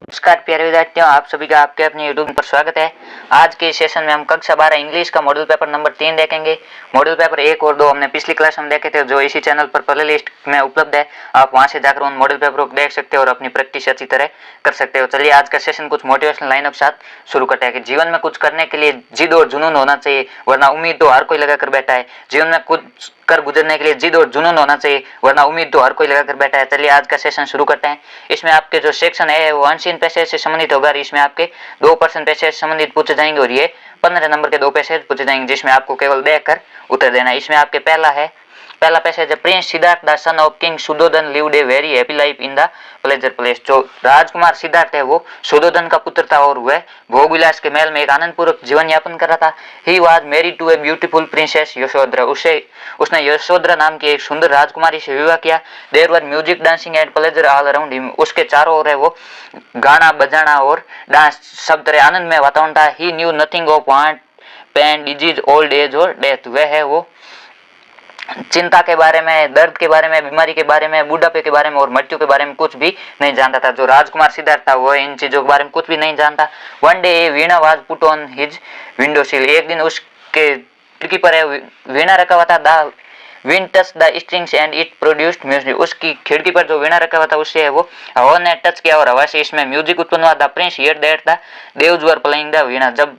नमस्कार प्यारे विद्यार्थियों, आप सभी का आपके अपने यूट्यूब पर स्वागत है। आज के सेशन में हम कक्षा 12 इंग्लिश का मॉडल पेपर नंबर 3 देखेंगे। मॉडल पेपर 1 और 2 हमने पिछली क्लास में देखे थे, जो इसी चैनल पर प्ले लिस्ट में उपलब्ध है। आप वहां से जाकर उन मॉडल पेपरों को देख सकते हो और अपनी प्रैक्टिस अच्छी तरह कर सकते हो। चलिए आज का सेशन कुछ मोटिवेशनल लाइनों के साथ शुरू करते हैं कि जीवन में कुछ करने के लिए जिद और जुनून होना चाहिए, वरना उम्मीद तो हर कोई लगा कर बैठा है। जीवन में कुछ कर गुजरने के लिए जिद और जुनून होना चाहिए, वरना उम्मीद तो हर कोई लगा कर बैठा है। चलिए आज का सेशन शुरू करते हैं। इसमें आपके जो सेक्शन है वो अनसीन पैसेज से संबंधित होगा। इसमें आपके 2% पैसेज संबंधित पूछे जाएंगे और ये 15 नंबर के 2 पैसेज पूछे जाएंगे, जिसमें आपको केवल देखकर उत्तर देना है। इसमें आपके पहला पैसेज है, prince Siddhartha the son of king Suddhodana lived a very happy life in the pleasure palace. जो राजकुमार सिद्धार्थ है वो सुधोधन का पुत्र था और वह भोग विलास के महल में एक आनंदपूर्वक जीवन यापन कर रहा था। He was married to a beautiful princess Yashodhara. उसने यशोधरा नाम की एक सुंदर राजकुमारी से विवाह किया। There were music dancing and pleasure all around him. उसके चारों ओर है वो गाना बजाना और डांस, सब तरह आनंद में वातावरण था। He knew nothing of want, pain, disease, old age और डेथ। वह है वो चिंता के बारे में, दर्द के बारे में, बीमारी के बारे में, बुढ़ापे के बारे में और मृत्यु के बारे में कुछ भी नहीं जानता था। जो राजकुमार सिद्धार्थ था वो इन चीजों के बारे में कुछ भी नहीं जानता। One day Veena was put on his window सिल। एक दिन उसके खिड़की पर वीणा रखा हुआ था। The wind touch the strings and it produced music. उसकी खिड़की पर जो वीणा रखा हुआ था उससे वो हवा ने टच किया और हवा से इसमें म्यूजिक उत्पन्न हुआ। The prince heard that the devas were playing the veena. जब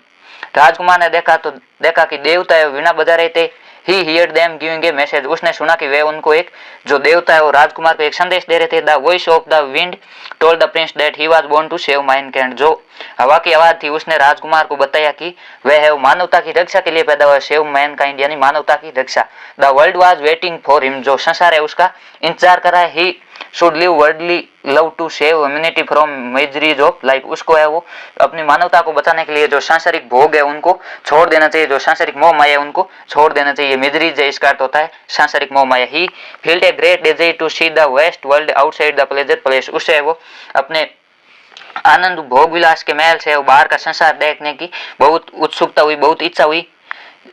राजकुमार ने देखा कि देवता वीणा बजा रहे थे। He heard them giving a message. उसने सुना कि वे उनको एक जो देवता है वो राजकुमार को एक संदेश दे रहे थे। The voice of the wind told the prince that he was born to save mankind. जो हवा की आवाज थी उसने राजकुमार को बताया कि वह है मानवता की रक्षा के लिए पैदा हुआ, सेव मैनकाइंड यानी मानवता की रक्षा। The world was waiting for him. जो संसार है उसका इंतजार कर रहा है। He should leave worldly love to save humanity from miseries of life. उसको है वो अपनी मानवता को बचाने के लिए जो सांसारिक भोग है उनको छोड़ देना चाहिए, जो सांसारिक मोह माया है उनको छोड़ देना चाहिए। मिजरीज इसका अर्थ होता है सांसारिक मोह माया। He felt a great desire to see the vast world outside the pleasure place. उससे वो अपने आनंद भोग विलास के महल से वो बाहर का संसार देखने की बहुत उत्सुकता हुई, बहुत इच्छा हुई।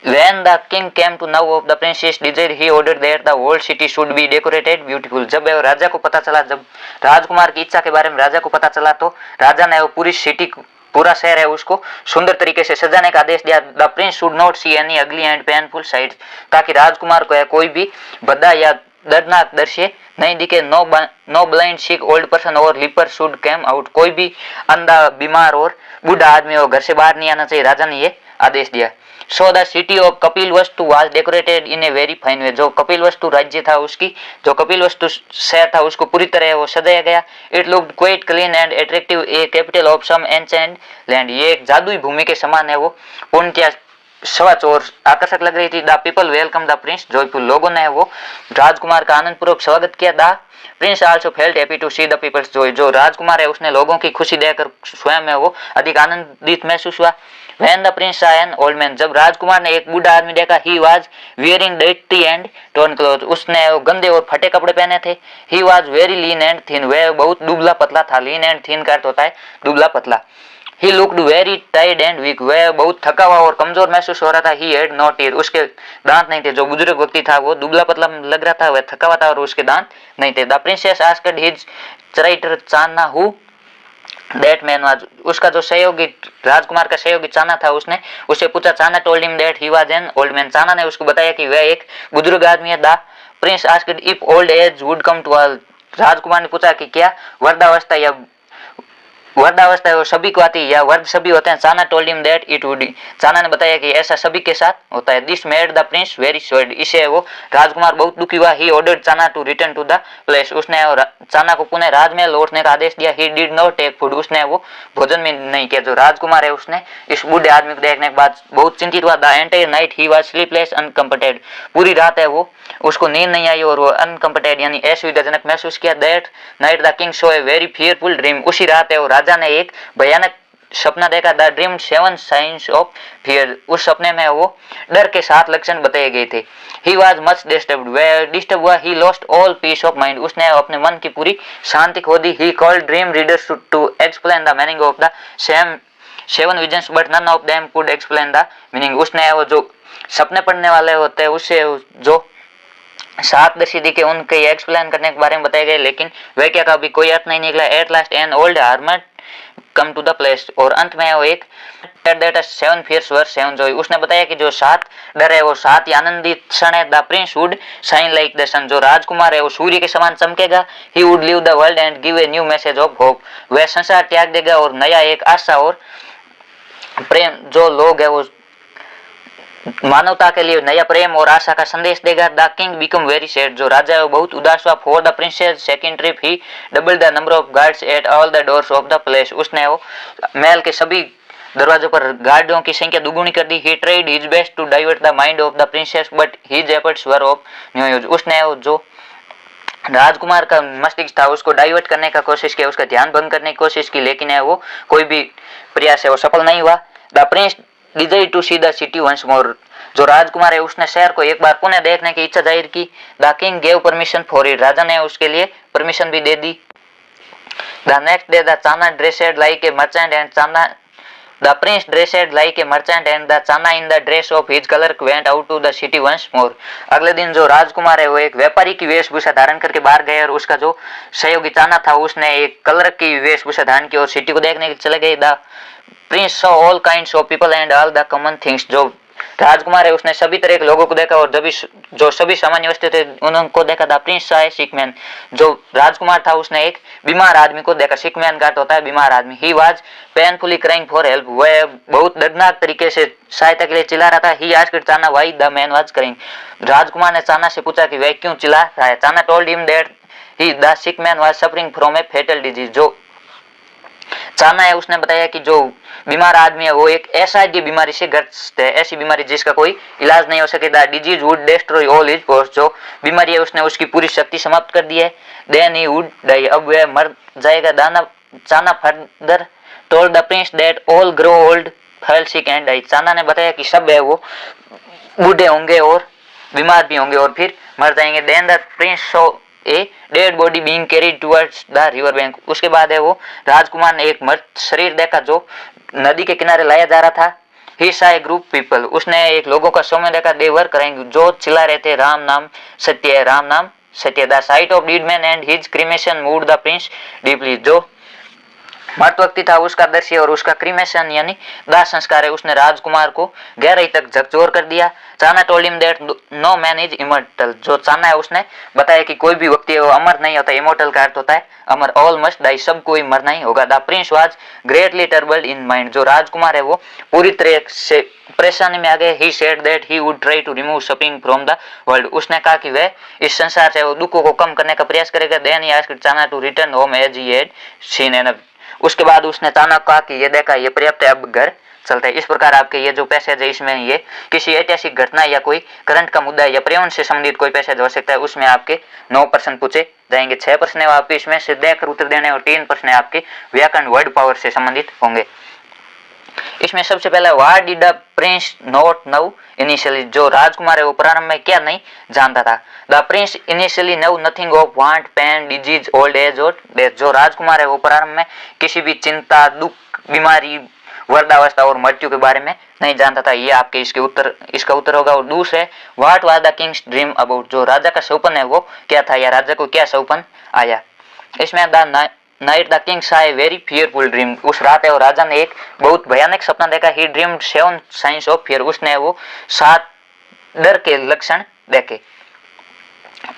When the king came to know of the princess' desire, he ordered that the whole city should be decorated beautiful. जब राजा को पता चला, जब राजकुमार की इच्छा के बारे में राजा को पता चला तो राजा ने वो पूरी सिटी, पूरा शहर है उसको सुंदर तरीके से सजाने का आदेश दिया। The Prince should not see any अगली एंड पेनफुल साइड्स। ताकि राजकुमार को है कोई भी भद्दा या दर्दनाक दृश्य नहीं दिखे। नो ब्लाइंड सिक ओल्ड पर्सन और लीपर शुड कैम आउट। कोई भी अंधा, बीमार और बूढ़ा आदमी हो घर से बाहर नहीं आना चाहिए। राजा ने ये आदेश दिया। So the city of Kapilavastu was decorated in a very fine way. जो कपिलवस्तु राज्य था उसकी, जो कपिलवस्तु शहर था उसको पूरी तरह वो सजाया गया। It looked quite clean and attractive, a capital of some ancient land. ये एक जादुई भूमि के समान है, वो पूर्णतः स्वच्छ और आकर्षक लग रही थी। The people welcome the prince joyful. लोगों ने वो राजकुमार का आनंद पूर्वक स्वागत किया। The prince also felt happy to see the people's joy. जो राजकुमार है उसने लोगों की खुशी देखकर स्वयं में वो अधिक आनंदित महसूस हुआ। When the prince saw an old man, जब राजकुमार ने एक बूढ़ा आदमी देखा, he was wearing dirty and torn clothes, उसने वो गंदे और फटे कपड़े पहने थे। He was very lean and thin, वह बहुत दुबला पतला था। lean and thin का अर्थ होता है दुबला पतला। He looked very tired and weak, वह बहुत थका हुआ और कमजोर महसूस हो रहा था। He had no teeth, उसके दांत नहीं थे। जो बुजुर्ग व्यक्ति था वो दुबला पतला लग रहा था, वह थका हुआ था और उसके दांत नहीं थे। The princess asked his charioteer Channa who that man was. उसका जो सहयोगी, राजकुमार का सहयोगी चाना था, उसने उससे पूछा। चाना told him that he was an old man. चाना ने उसको बताया कि वह एक बुजुर्ग आदमी है। The prince asked if old age would come to all. राजकुमार ने पूछा कि क्या वृद्धावस्था वो सभी को आती है या वर्ग सभी होते हैं। चाना told him that it would. चाना ने बताया कि ऐसा सभी के साथ होता है। This made the prince very sad. इससे वो राजकुमार बहुत दुखी हुआ। He ordered Channa to return to the place. उसने चाना को पुनः राजमहल लौटने का आदेश दिया। He did not take food. उसने वो भोजन में नहीं किया। जो राजकुमार है उसने इस बूढ़े आदमी को देखने के बाद बहुत चिंतित हुआ। The entire night he was sleepless uncomforted. पूरी रात है वो उसको नींद नहीं आई और वो अनकंफर्टेड यानी असुविधाजनक महसूस किया। That night the king so a very fearful dream. उसी रात है वो राजा ने एक भयानक सपना देखा। The dream 7 science of fear. उस सपने में वो डर के 7 लक्षण बताए गए थे। He was much disturbed. वह डिस्टर्ब हुआ। He lost all peace of mind. उसने अपने मन की पूरी शांति खो दी। He called dream readers to explain the meaning of the same 7 visions but none of them could explain the meaning. उसने वो जो सपने पढ़ने वाले होते हैं उससे जो 7 दर्शी दिखे उनके एक्सप्लेन करने के बारे में बताया गया, लेकिन वह क्या कभी कोई अर्थ नहीं निकला। At last an old hermit came to the place, और अंत में वो एक दैट 7 fears were 7 joy। उसने बताया कि जो 7 डर है वो 7 ही आनंदित क्षण है। The prince would shine like the sun, जो राजकुमार है वो सूर्य के समान चमकेगा। He would leave the world and give a new message of hope, वह संसार त्याग देगा और नया एक आशा और प्रेम जो लोग है वो मानवता के लिए नया प्रेम और आशा का संदेश देगा। The king become very sad, जो राजा है वो बहुत उदास हुआ। For the princess second trip he double the number of guards at all the doors of the place, उसने वो महल के सभी दरवाजों पर गार्डों की संख्या दुगुनी कर दी। He tried his best to divert the mind of the princess but his efforts were of no use, उसने वो जो राजकुमार का मस्तिष्क था उसको डाइवर्ट करने का कोशिश किया, उसका ध्यान भंग करने की कोशिश की, लेकिन है वो कोई भी प्रयास है वो सफल नहीं हुआ। The prince desired to see the city once more, जो राजकुमार है उसने शहर को एक बार पुनः देखने की इच्छा जाहिर की। The king gave permission for it, राजा ने उसके लिए परमिशन भी दे दी। The next day the Channa dressed like a merchant and Channa the prince dressed like a merchant and the Channa in the dress of his colour went out to the city once more. अगले दिन जो राजकुमार है वो एक व्यापारी की वेशभूषा धारण करके बाहर गए और उसका जो सहयोगी चाना था उसने एक कलर की वेशभूषा धारण की और सिटी को देखने के चले गए। The prince saw all kinds of people and all the common things, जो राजकुमार है उसने सभी तरह के लोगों को देखा और जो सभी सामान्य वस्तु थे उनको देखा। The prince saw A sick man, जो राजकुमार था उसने एक बीमार आदमी को देखा। सिक मैन का अर्थ होता है बीमार आदमी। He was painfully crying for help, वह बहुत दर्दनाक तरीके से सहायता के लिए चिल्ला रहा था। He asked Channa why the man was crying, राजकुमार ने चाना से पूछा कि वह क्यों चिल्ला रहा है। Channa told him that he the sick man was suffering from a fatal disease, जो चाना है उसने बताया कि जो बीमार आदमी है वो एक ऐसा बीमारी से ग्रस्त है, ऐसी बीमारी जिसका कोई इलाज नहीं हो सके। The disease would destroy all his powers, जो बीमारी है उसने उसकी पूरी शक्ति समाप्त कर दी है। देन ही वुड डाई, अब वह मर जाएगा। Channa further told the prince that all grow old fall sick and die, Channa ने बताया कि सब है वो बूढ़े होंगे और बीमार भी होंगे और फिर मर जाएंगे। Then the prince saw a dead body being carried towards the river bank, उसके बाद है वो राजकुमार ने एक मृत शरीर देखा जो नदी के किनारे लाया जा रहा था। ही सा ए ग्रुप पीपल, उसने एक लोगों का समूह देखा। दे वर करेंगे, जो चिल्ला रहे थे राम नाम सत्य है, राम नाम सत्य। The sight of dead man and his cremation moved the prince deeply, जो मृत व्यक्ति था उसका दृश्य और उसका क्रीमेशन यानी दाह संस्कार है उसने राजकुमार को गहराई तक झकझोर कर दिया। Channa told him that no man is immortal, जो चाना है उसने बताया कि कोई भी व्यक्ति है वो अमर नहीं होता। इमोर्टल का अर्थ होता है अमर। ऑल मस्ट डाई, सब कोई मरना ही होगा। The prince was greatly troubled in mind, जो राजकुमार है वो पूरी तरह से परेशानी में आ गए। He said that he would try to remove suffering from the world, उसने कहा कि वह इस संसार से वो दुखों को कम करने का प्रयास करेगा। Then he asked Channa to return home as he had seen enough, उसके बाद उसने चाना कहा कि ये देखा ये पर्याप्त है, अब घर चलता है। इस प्रकार आपके ये जो पैसेज है इसमें ये किसी ऐतिहासिक घटना या कोई करंट का मुद्दा या पर्यावरण से संबंधित कोई पैसेज हो सकता है, उसमें आपके 9 प्रश्न पूछे जाएंगे। 6 प्रश्न है आपके इसमें से देखकर उत्तर देने और 3 प्रश्न आपके व्याकरण वर्ड पावर से संबंधित होंगे। इसमें सबसे पहला what did the Prince not know initially, जो राजकुमार है वो प्रारंभ में क्या नहीं जानता था। The prince initially knew nothing of want pain disease old age और डेथ, जो राजकुमार है वो प्रारंभ में किसी भी चिंता दुख बीमारी वृद्धावस्था और मृत्यु के बारे में नहीं जानता था। ये आपके इसका उत्तर होगा। और दूसरे what was the Kings dream about, जो राजा का सपन है वो क्या था या राजा को क्या सपन आया। इसमें द नाइट द किंग सा ए वेरी फियरफुल ड्रीम, उस रात है और राजा ने एक बहुत भयानक सपना देखा। ही ड्रीम्ड 7 साइंस ऑफ फियर, उसने वो 7 डर के लक्षण देखे।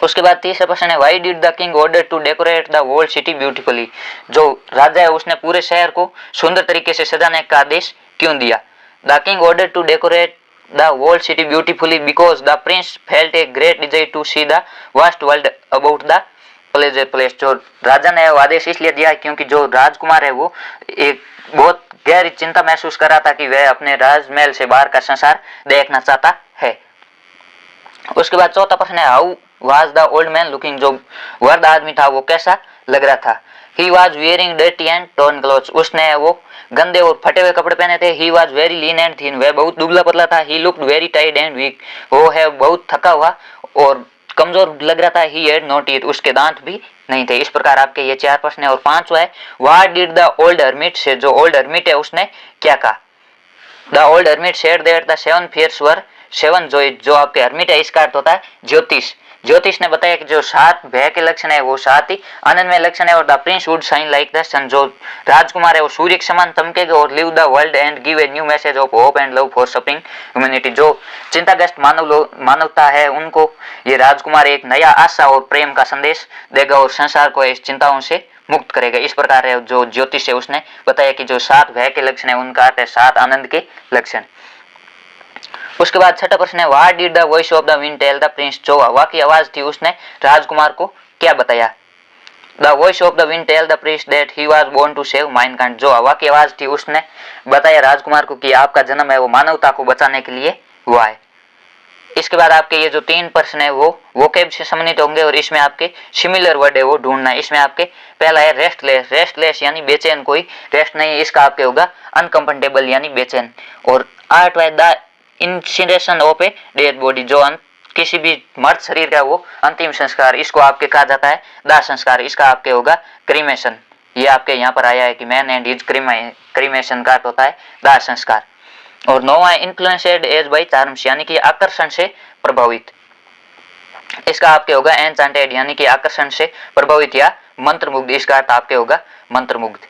उसके बाद तीसरा प्रश्न है why did the king order to decorate the whole city beautifully, जो राजा है उसने पूरे शहर को सुंदर तरीके से सजाने का आदेश क्यों दिया। The king order to decorate the whole city beautifully because the prince felt a great desire to see the vast world about the place, जो राजा ने आदेश इसलिए दिया क्योंकि जो राजकुमार है वो एक बहुत गहरी चिंता महसूस कर रहा था कि वह अपने राजमहल से बाहर का संसार देखना चाहता है। उसके बाद चौथा प्रश्न है how was the old man looking, जो वृद्ध आदमी था वो कैसा लग रहा था। He was wearing dirty and torn clothes, उसने वो गंदे और फटे हुए कपड़े पहने थे। He was very lean and thin, वह बहुत दुबला पतला था। He looked very tired and weak, वो है बहुत थका हुआ और कमजोर लग रहा था, ही हैड नो टीथ, उसके दांत भी नहीं थे। इस प्रकार आपके ये 4 प्रश्न है। और 5वां है, what did the old hermit से, जो ओल्ड हर्मिट है उसने क्या कहा। The old hermit said that the 7 fears were 7 joys, जो आपके हर्मिट है इसका अर्थ होता है ज्योतिष। ज्योतिष ने बताया कि जो 7 भय के लक्षण है वो 7 ही आनंदमय लक्षण है। और the prince would shine like the sun, जो राजकुमार है वो सूर्य के समान चमकेगा और leave the world and give a new message of hope and love for suffering humanity, जो चिंताग्रस्त मानवता है उनको ये राजकुमार एक नया आशा और प्रेम का संदेश देगा और संसार को इस चिंताओं से मुक्त करेगा। इस प्रकार है जो ज्योतिष है उसने बताया कि जो 7 भय के लक्षण है उनका अर्थ है 7 आनंद के लक्षण। उसके बाद 6ठा प्रश्न है, what did the voice of the wind tell the prince, जो हवा की आवाज थी उसने राजकुमार को क्या बताया। The voice of the wind tell the prince that he was born to save mankind, जो हवा की आवाज थी उसने बताया राजकुमार को कि आपका जन्म है वो मानवता को बचाने के लिए हुआ है। इसके बाद आपके ये जो 3 प्रश्न है वो वोकैब से संबंधित होंगे और इसमें आपके सिमिलर वर्ड है वो ढूंढना है। इसमें आपके पहला है रेस्टलेस, रेस्टलेस यानी बेचैन, कोई रेस्ट नहीं, इसका आपके होगा अनकंफर्टेबल यानी बेचैन। और 8वां the incineration of a dead body, जो किसी भी मर्द शरीर का वो अंतिम संस्कार, इसको आपके कहा जाता है दाह संस्कार, इसका आपके होगा क्रीमेशन। ये आपके यहाँ पर आया है कि मैन एंड हिज क्रीमेशन का अर्थ होता है दाह संस्कार। और 9वां इन्फ्लुएंसेड एज बाय चार्म्स, यानी कि आकर्षण से प्रभावित, इसका आपके होगा एनचांटेड यानी कि आकर्षण से प्रभावित या मंत्रमुग्ध, इसका अर्थ आपके होगा मंत्रमुग्ध।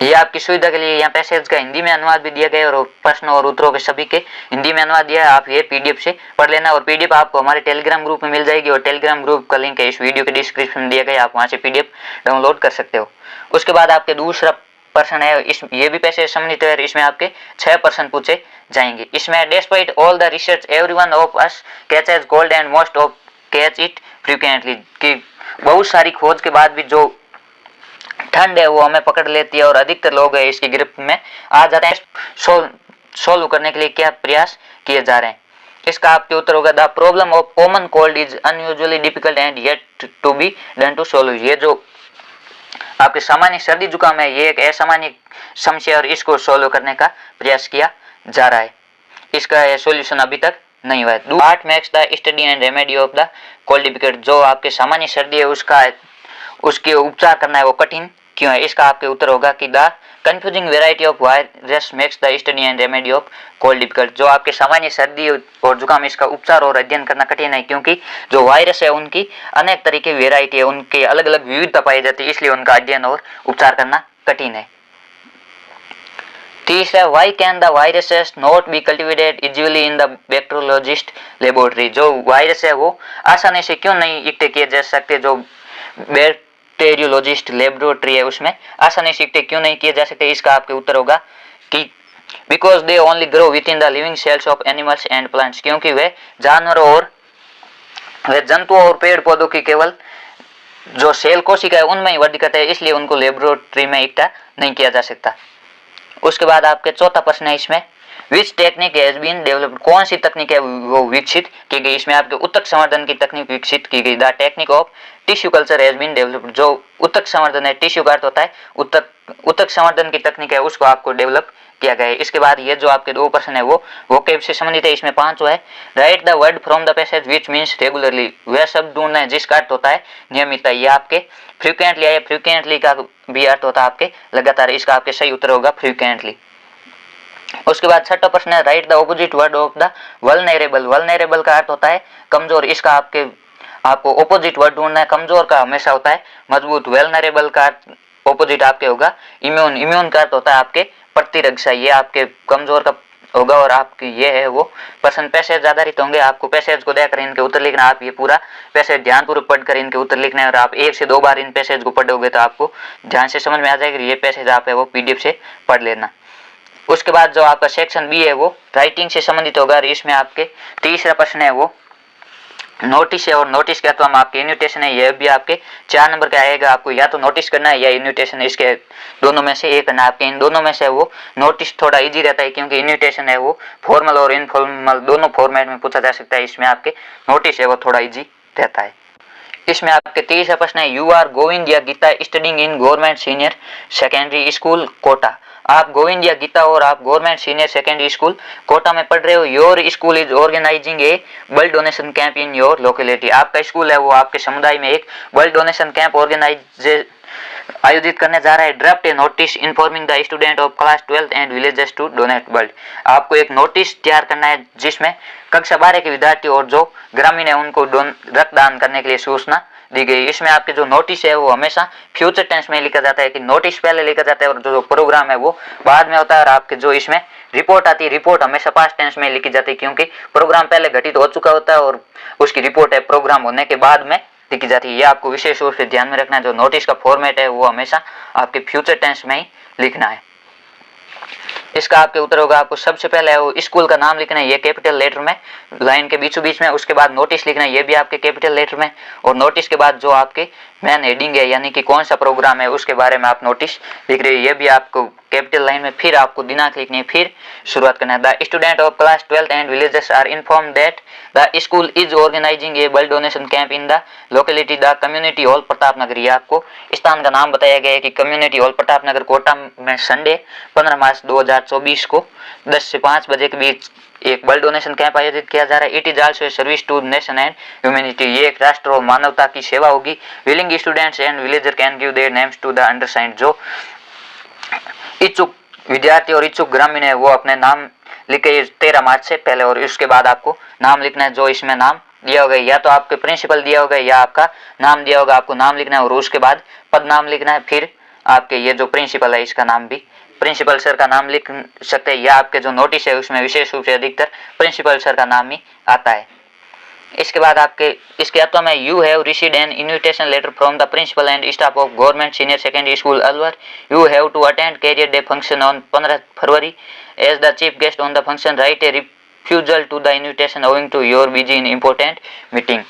ये आपकी सुविधा के लिए यहाँ पैसेज का हिंदी में अनुवाद भी दिया गया और प्रश्न और उत्तरों के सभी के हिंदी में अनुवाद दिया है। आप ये पीडीएफ से पढ़ लेना और पीडीएफ आपको हमारे टेलीग्राम ग्रुप में मिल जाएगी और टेलीग्राम ग्रुप का लिंक है इस वीडियो के डिस्क्रिप्शन में दिया गया, आप वहां से पीडीएफ डाउनलोड कर सकते हो। उसके बाद आपके दूसरा प्रश्न है, इस ये भी पैसे सम्मिलित है, इसमें आपके 6 प्रश्न पूछे जाएंगे। इसमें despite all the research everyone of us catches gold and most of catch it frequently, कि बहुत सारी खोज के बाद भी जो ठंड है वो हमें पकड़ लेती है और अधिकतर लोग है इसकी गिरफ्त में आ जाते हैं। सोल्व करने के लिए क्या प्रयास किए जा रहे हैं, इसका आपके उत्तर होगा the problem of common cold is unusually difficult and yet to be done to solve, ये जो आपके सामान्य सर्दी जुकाम है ये एक असामान्य समस्या और इसको सोल्व करने का प्रयास किया जा रहा है, इसका सॉल्यूशन अभी तक नहीं हुआ है। What makes the study and remedy of the cold difficult, जो आपके सामान्य सर्दी है उसके उपचार करना है वो कठिन क्यों है, इसका आपके उत्तर होगा कि the confusing variety of virus makes the study and remedy of cold difficult, जो आपके सामान्य सर्दी और जुकाम इसका उपचार और अध्ययन करना कठिन है क्योंकि जो वायरस है उनकी अनेक तरह की वेराइटी है, उनके अलग अलग विविधता पाई जाती है, इसलिए उनका अध्ययन और उपचार करना कठिन है। तीसरा, why can the viruses not be cultivated easily in the bacteriologist laboratory, जो वायरस है वो आसानी से क्यों नहीं इकट्ठे किए जा सकते, जो बैक्टीरियोलॉजिस्ट लेबोरेटरी है उसमें आसानी से इकट्ठे क्यों नहीं किए जा सकते, इसका आपके उत्तर होगा कि because they only grow with in the living cells of animals and plants, क्योंकि वे जानवरों और वे जंतुओं और पेड़ पौधों की केवल जो सेल कोशिका है उनमें ही वृद्धि करते हैं, इसलिए उनको लेबोरेटरी में इकट्ठा नहीं किया जा सकता। उसके बाद आपके चौथा प्रश्न है इसमें, which technique has been developed, कौन सी तकनीक है वो विकसित की गई, इसमें आपके उत्तक संवर्धन की तकनीक विकसित की गई। The technique of tissue culture has been developed, जो उत्तक संवर्धन है, टिश्यू का अर्थ होता है उत्तक संवर्धन की तकनीक है उसको आपको डेवलप किया गया है। इसके बाद ये जो आपके 2 प्रश्न है वो वोकैब से संबंधित है, इसमें 5 है, right the word from the passage which means regularly, वह शब्द ढूंढना है जिसका अर्थ होता है नियमितता, ये आपके फ्रीक्वेंटली है, फ्रीक्वेंटली का भी अर्थ होता है आपके लगातार, इसका आपके सही उत्तर होगा फ्रीक्वेंटली। उसके बाद 6ठा प्रश्न है, right the opposite word of the vulnerable, vulnerable का अर्थ होता है कमजोर, इसका आपको ऑपोजिट वर्ड ढूंढना है, कमजोर का हमेशा होता है मजबूत, वेलनरेबल का ऑपोजिट आपके होगा इम्यून, इम्यून का अर्थ होता है आपके प्रतिरक्षा, ये आपके कमजोर का होगा। और आपकी ये है वो प्रश्न पैसेज आधारित होंगे, आपको पैसेज को देखकर इनके उत्तर लिखना, आप ये पूरा पैसेज ध्यानपूर्वक पढ़कर इनके उत्तर लिखना है और आप 1 से 2 बार इन पैसेज को पढ़ोगे तो आपको ध्यान से समझ में आ जाएगा, ये पैसेज आप है वो पीडीएफ से पढ़ लेना। उसके बाद जो आपका सेक्शन बी है वो राइटिंग से संबंधित होगा और इसमें आपके तीसरा प्रश्न है वो नोटिस है और नोटिस के अथवा आपके इन्विटेशन है, यह भी आपके 4 नंबर का आएगा, आपको या तो नोटिस करना है या इन्विटेशन, इसके दोनों में से एक करना है। आपके इन दोनों में से वो नोटिस थोड़ा इजी रहता है क्योंकि इन्विटेशन है वो फॉर्मल और इनफॉर्मल दोनों फॉर्मेट में पूछा जा सकता है, इसमें आपके नोटिस है वो थोड़ा इजी रहता है। इसमें आपके 23 प्रश्न है, यू आर गोविंद या Gita studying in government senior secondary school Kota, आप गोविंदिया गीता और आप government senior secondary school Kota में पढ़ रहे हो। Your school is organizing a blood donation camp in your locality. आपका स्कूल है वो आपके समुदाय में एक ब्लड डोनेशन कैंप आयोजित करने जा रहा है। Draft a notice informing the student of class 12 and villages to donate blood. आपको एक नोटिस तैयार करना है जिसमें कक्षा 12 के विद्यार्थी और जो ग्रामीण है उनको रक्तदान करने के लिए सूचना दी गई। इसमें आपके जो नोटिस है वो हमेशा फ्यूचर टेंस में लिखा जाता है कि नोटिस पहले लिखा जाता है और जो प्रोग्राम है वो बाद में होता है। और आपके जो इसमें रिपोर्ट आती है, रिपोर्ट हमेशा पास्ट टेंस में लिखी जाती है क्योंकि प्रोग्राम पहले घटित हो चुका होता है और उसकी रिपोर्ट है प्रोग्राम होने के बाद में लिखी जाती है। ये आपको विशेष रूप से ध्यान में रखना है। जो नोटिस का फॉर्मेट है वो हमेशा आपके फ्यूचर टेंस में ही लिखना है। इसका आपके उत्तर होगा, आपको सबसे पहले वो स्कूल का नाम लिखना है, ये कैपिटल लेटर में लाइन के बीचों बीच में। उसके बाद नोटिस लिखना है, ये भी आपके कैपिटल लेटर में। और नोटिस के बाद जो आपके मेन हेडिंग है यानी कि कौन सा प्रोग्राम है उसके बारे में आप नोटिस लिख रहे हो, ये भी आपको कैपिटल लाइन में। फिर आपको दिनांक लिखनी है, फिर शुरुआत करना है। The student of class 12 and villages are inform that the school is organizing a blood donation camp in the locality the community hall Pratap Nagar. ये आपको स्थान का नाम बताया गया है कि कम्युनिटी हॉल प्रताप नगर कोटा में संडे 15 मार्च 2024 को 10 से 5 बजे के बीच एक ब्लड डोनेशन कैंप आयोजित किया जा रहा है। It is also service to nation and humanity. ये एक राष्ट्र और मानवता की सेवा होगी। Willing students and villager can give their names to the undersigned. जो इच्छुक विद्यार्थी और इच्छुक ग्रामीण है वो अपने नाम लिखे 13 मार्च से पहले। और उसके बाद आपको नाम लिखना है जो इसमें नाम दिया होगा, या तो आपके प्रिंसिपल दिया होगा या आपका नाम दिया होगा, आपको नाम लिखना है। और उसके बाद पद नाम लिखना है। फिर आपके ये जो प्रिंसिपल है इसका नाम भी प्रिंसिपल सर का नाम लिख सकते हैं, या आपके जो नोटिस है उसमें विशेष रूप से अधिकतर प्रिंसिपल सर का नाम ही आता है। इसके बाद आपके इसके अथवा में you have received an invitation letter from the principal and staff of government senior secondary school Alwar. You have to attend career day function on 15 February as the chief guest on the function. Write a refusal to the invitation owing to your busy in important meeting.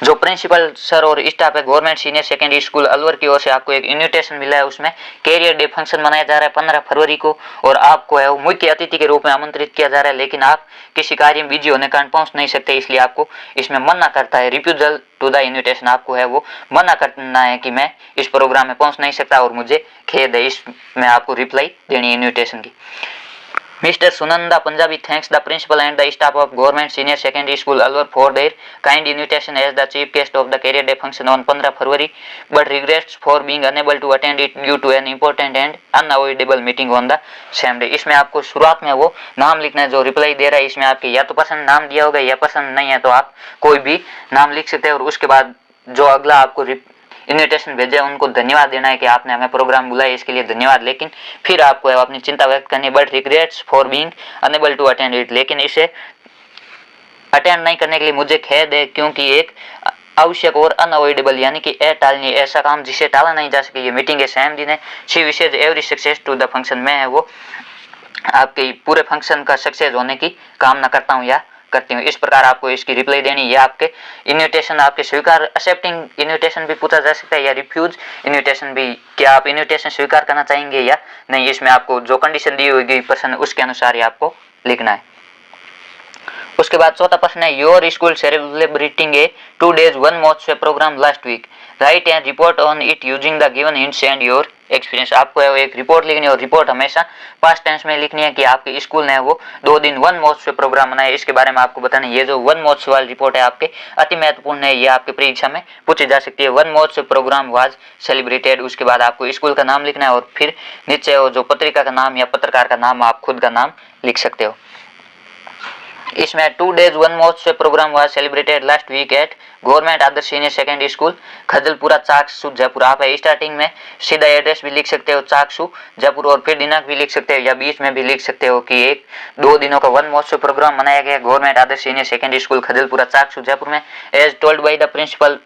जो principal sir और staff है government senior secondary school Alwar की ओर से आपको एक invitation मिला है। उसमें कैरियर डे फंक्शन मनाया जा रहा है 15 फरवरी को और आपको है वो मुख्य अतिथि के रूप में आमंत्रित किया जा रहा है, लेकिन आप किसी कार्य में बिजी होने के कारण पहुंच नहीं सकते, इसलिए आपको इसमें मना करता है। रिफ्यूजल टू द इन्विटेशन, आपको है वो मना करना है कि मैं इस प्रोग्राम में पहुंच नहीं सकता और मुझे खेद है। इसमें आपको रिप्लाई देनी है इन्विटेशन की। Mr. Sunanda Punjabi thanks the principal and the staff of Government Senior Secondary School Alwar for their kind invitation as the chief guest of the Career Day function on 15 February, but regrets for being unable to attend it due to an important and unavoidable meeting on the same day। इसमें आपको शुरुआत में वो नाम लिखना है जो reply दे रहा है। इसमें आपके या तो पसंद नाम दिया होगा या पसंद नहीं है तो आप कोई भी नाम लिख सकते हैं। और उसके बाद जो अगला आपको इन्विटेशन भेजे उनको धन्यवाद देना है कि आपने हमें प्रोग्राम बुलाया, इसके लिए धन्यवाद। लेकिन फिर आपको अपनी चिंता व्यक्त करनी है, but regrets for being unable to attend it. लेकिन इसे अटेंड नहीं करने के लिए मुझे खेद है क्योंकि एक आवश्यक और अनअवॉइडेबल यानी कि अटालनीय ऐसा काम जिसे टाला नहीं जा सके ये मीटिंग है सेम दिन है। She wishes every success to the function. मैं है वो आपके पूरे फंक्शन का सक्सेस होने की कामना करता हूँ या करती हूँ। इस प्रकार आपको इसकी रिप्लाई देनी है। आपके इन्विटेशन आपके स्वीकार एक्सेप्टिंग इन्विटेशन भी पूछा जा सकता है या रिफ्यूज इन्विटेशन भी, क्या आप इन्विटेशन स्वीकार करना चाहेंगे या नहीं। इसमें आपको जो कंडीशन दी होगी प्रश्न उसके अनुसार ही आपको लिखना है। उसके बाद चौथा प्रश्न है, your school celebrating a 2 days 1 month programme last week. Write and report on it using the given hints and your experience. आपको है एक रिपोर्ट लिखनी है और रिपोर्ट हमेशा पास्ट टेंस में लिखनी है कि आपके स्कूल ने वो 2 दिन 1 महोत्सव प्रोग्राम बनाया। इसके बारे में आपको बताना है। ये जो 1 महोत्सव वाली रिपोर्ट है आपके अति महत्वपूर्ण है, ये आपके परीक्षा में पूछी जा सकती है। 1 महोत्सव प्रोग्राम वाज सेलिब्रेटेड। उसके बाद आपको स्कूल का नाम लिखना है और फिर नीचे वो जो पत्रिका का नाम या पत्रकार का नाम आप खुद का नाम लिख सकते हो। इसमें 2 days 1 Mahotsav program was celebrated last week at government Adarsh senior secondary school Khajalpura Chaksu Jaipur. आप स्टार्टिंग में सीधा एड्रेस भी लिख सकते हो चाकसू जयपुर और फिर दिनांक भी लिख सकते हो या बीच में भी लिख सकते हो कि 2 दिनों का 1 महोत्सव प्रोग्राम मनाया गया government Adarsh senior secondary school Khajalpura Chaksu Jaipur में as told by the principal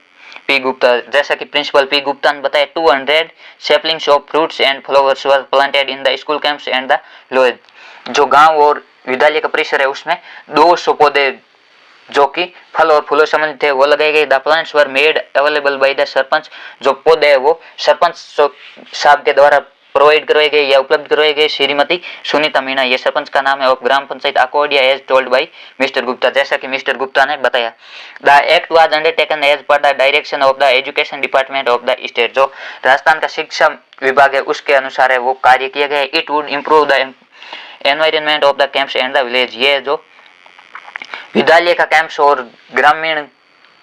P Gupta. जैसा कि प्रिंसिपल पी गुप्ता ने बताया 200 saplings of fruits and flowers were planted in the school campus and the lawns. जो गांव और विद्यालय का परिसर है उसमें 200 पौधे जो कि फल और फूलों संबंधित थे वो लगाए गए। The plants were made available by the sarpanch. जो पौधे है वो सरपंच साहब के द्वारा प्रोवाइड करवाए गए या उपलब्ध करवाए गए श्रीमती सुनीता मीणा, ये सरपंच का नाम है, of gram panchayat Akodia as told by mister Gupta, जैसा कि मिस्टर गुप्ता ने बताया। The act was undertaken as per the direction of the education department of the state, जो राजस्थान का शिक्षा विभाग है उसके अनुसार है वो कार्य किया गया। It would improve the environment of the camps and the village, ये जो विद्यालय का कैंप्स और ग्रामीण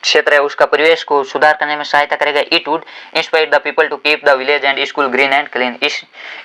क्षेत्र है उसका परिवेश को सुधार करने में सहायता करेगा। It would inspire the people to keep the village and school green and clean,